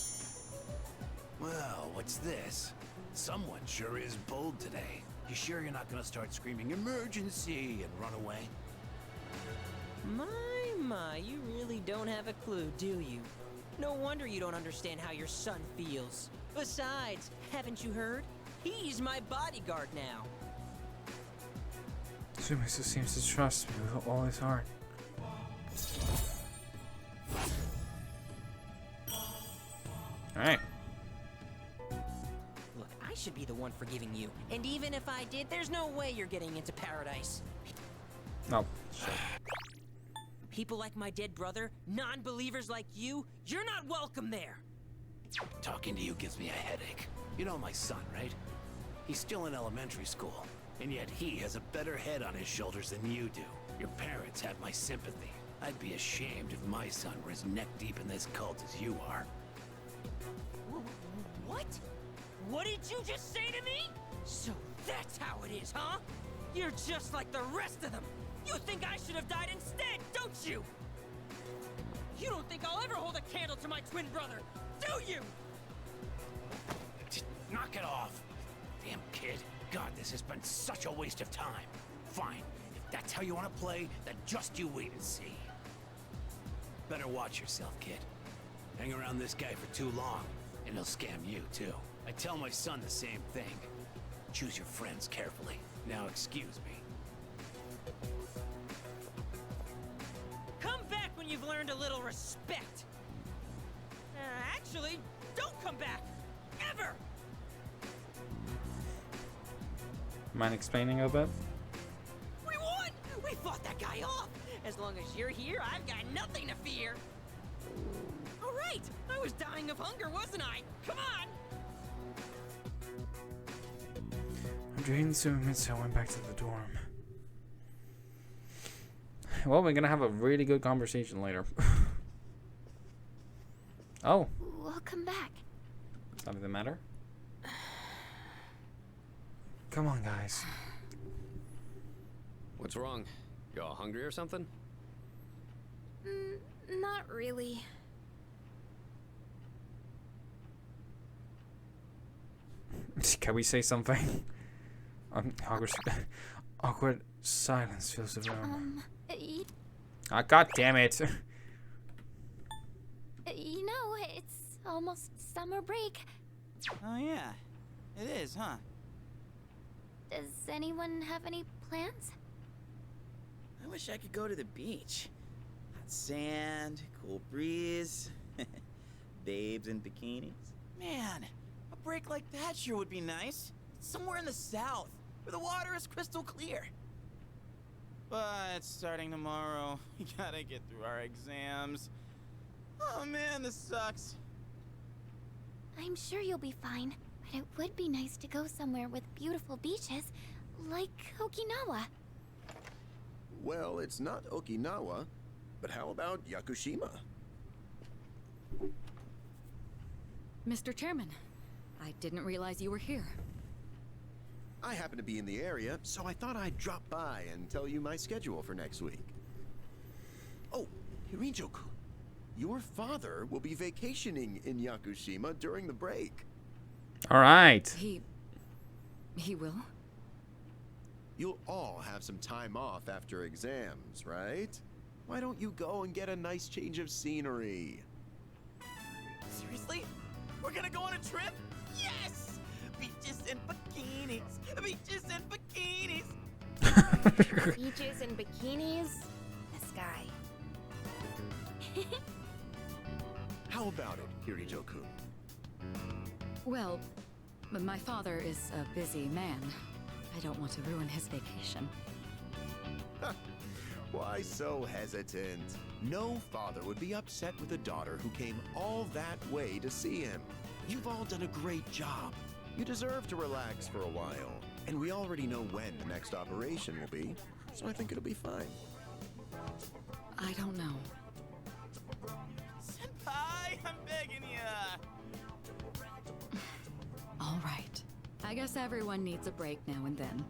Well, what's this? Someone sure is bold today. You sure you're not gonna start screaming emergency and run away? My, you really don't have a clue, do you? No wonder you don't understand how your son feels. Besides, haven't you heard? He's my bodyguard now. Sumitsu seems to trust me with all his heart. Alright. Look, I should be the one forgiving you. And even if I did, there's no way you're getting into paradise. No. People like my dead brother, non-believers like you, you're not welcome there. Talking to you gives me a headache. You know my son, right? He's still in elementary school, and yet he has a better head on his shoulders than you do. Your parents have my sympathy. I'd be ashamed if my son were as neck deep in this cult as you are. What? What did you just say to me? So that's how it is, huh? You're just like the rest of them. You think I should have died instead, don't you? You don't think I'll ever hold a candle to my twin brother, do you? Just knock it off. Damn kid. God, this has been such a waste of time. Fine. If that's how you want to play, then just you wait and see. Better watch yourself, kid. Hang around this guy for too long, and he'll scam you, too. I tell my son the same thing. Choose your friends carefully. Now excuse me. Come back when you've learned a little respect. Actually, don't come back. Ever! Mind explaining a bit? We won! We fought that guy off! As long as you're here, I've got nothing to fear! Alright! I was dying of hunger, wasn't I? Come on! After hitting Sumitsu, I went back to the dorm. Well, we're gonna have a really good conversation later. Oh. Welcome back. Something the matter? Come on, guys. What's wrong? You all hungry or something? Not really. Can we say something? Awkward silence fills the room. Ah, god damn it. You know, it's almost summer break. Oh yeah, it is, huh? Does anyone have any plans? I wish I could go to the beach. Hot sand, cool breeze, babes in bikinis. Man, a break like that sure would be nice. Somewhere in the south, where the water is crystal clear. But starting tomorrow, we gotta get through our exams. Oh man, this sucks. I'm sure you'll be fine, but it would be nice to go somewhere with beautiful beaches, like Okinawa. Well, it's not Okinawa, but how about Yakushima? Mr. Chairman, I didn't realize you were here. I happen to be in the area, so I thought I'd drop by and tell you my schedule for next week. Oh, Hirinjo-kun, your father will be vacationing in Yakushima during the break. Alright. He will? You'll all have some time off after exams, right? Why don't you go and get a nice change of scenery? Seriously? We're gonna go on a trip? Yes! Beaches and bikinis! Beaches and bikinis! Beaches and bikinis? This guy. How about it, Kirijo-kun? Well, my father is a busy man. I don't want to ruin his vacation. Why so hesitant? No father would be upset with a daughter who came all that way to see him. You've all done a great job. You deserve to relax for a while. And we already know when the next operation will be, so I think it'll be fine. I don't know. Senpai, I'm begging ya! All right. I guess everyone needs a break now and then.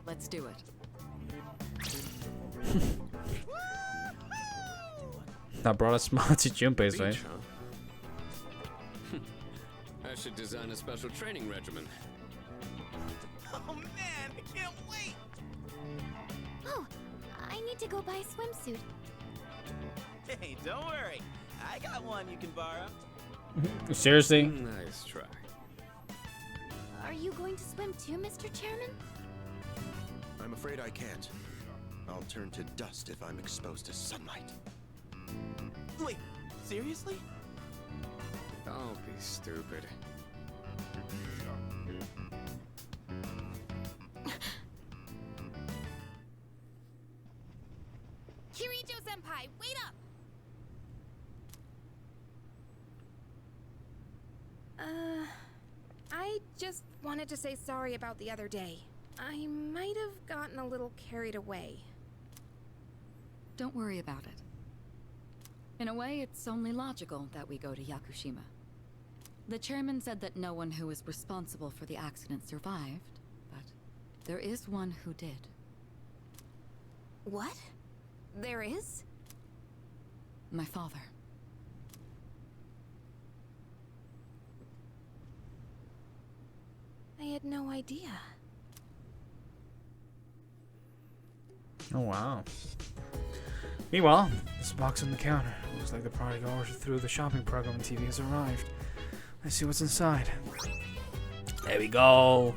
Let's do it. That brought a smile to Junpei's face. Beach, huh? I should design a special training regimen. Oh man, I can't wait! Oh, I need to go buy a swimsuit. Hey, don't worry. I got one you can borrow. Seriously? Nice try. Are you going to swim too, Mr. Chairman? I'm afraid I can't. I'll turn to dust if I'm exposed to sunlight. Wait, seriously? Don't be stupid. Kirijo-senpai, wait up! I just wanted to say sorry about the other day. I might have gotten a little carried away. Don't worry about it. In a way, it's only logical that we go to Yakushima. The chairman said that no one who was responsible for the accident survived, but there is one who did. What? There is? My father. I had no idea. Oh wow. Meanwhile, this box on the counter. Looks like the party goers through the shopping program on TV has arrived. Let's see what's inside. There we go.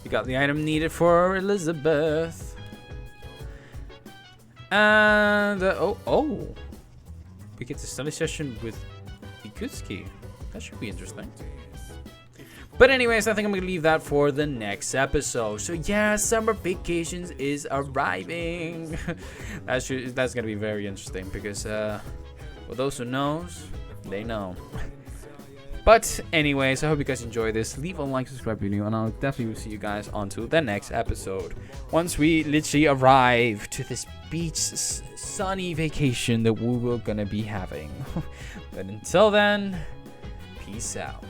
We got the item needed for Elizabeth. And we get to study session with Ikutsuki. That should be interesting. But anyways, I think I'm gonna leave that for the next episode. So yeah, summer vacations is arriving. that's gonna be very interesting because for those who knows, they know. But anyways, I hope you guys enjoy this. Leave a like, subscribe video, and I'll definitely see you guys onto the next episode. Once we literally arrive to this beach sunny vacation that we were gonna be having. But until then, peace out.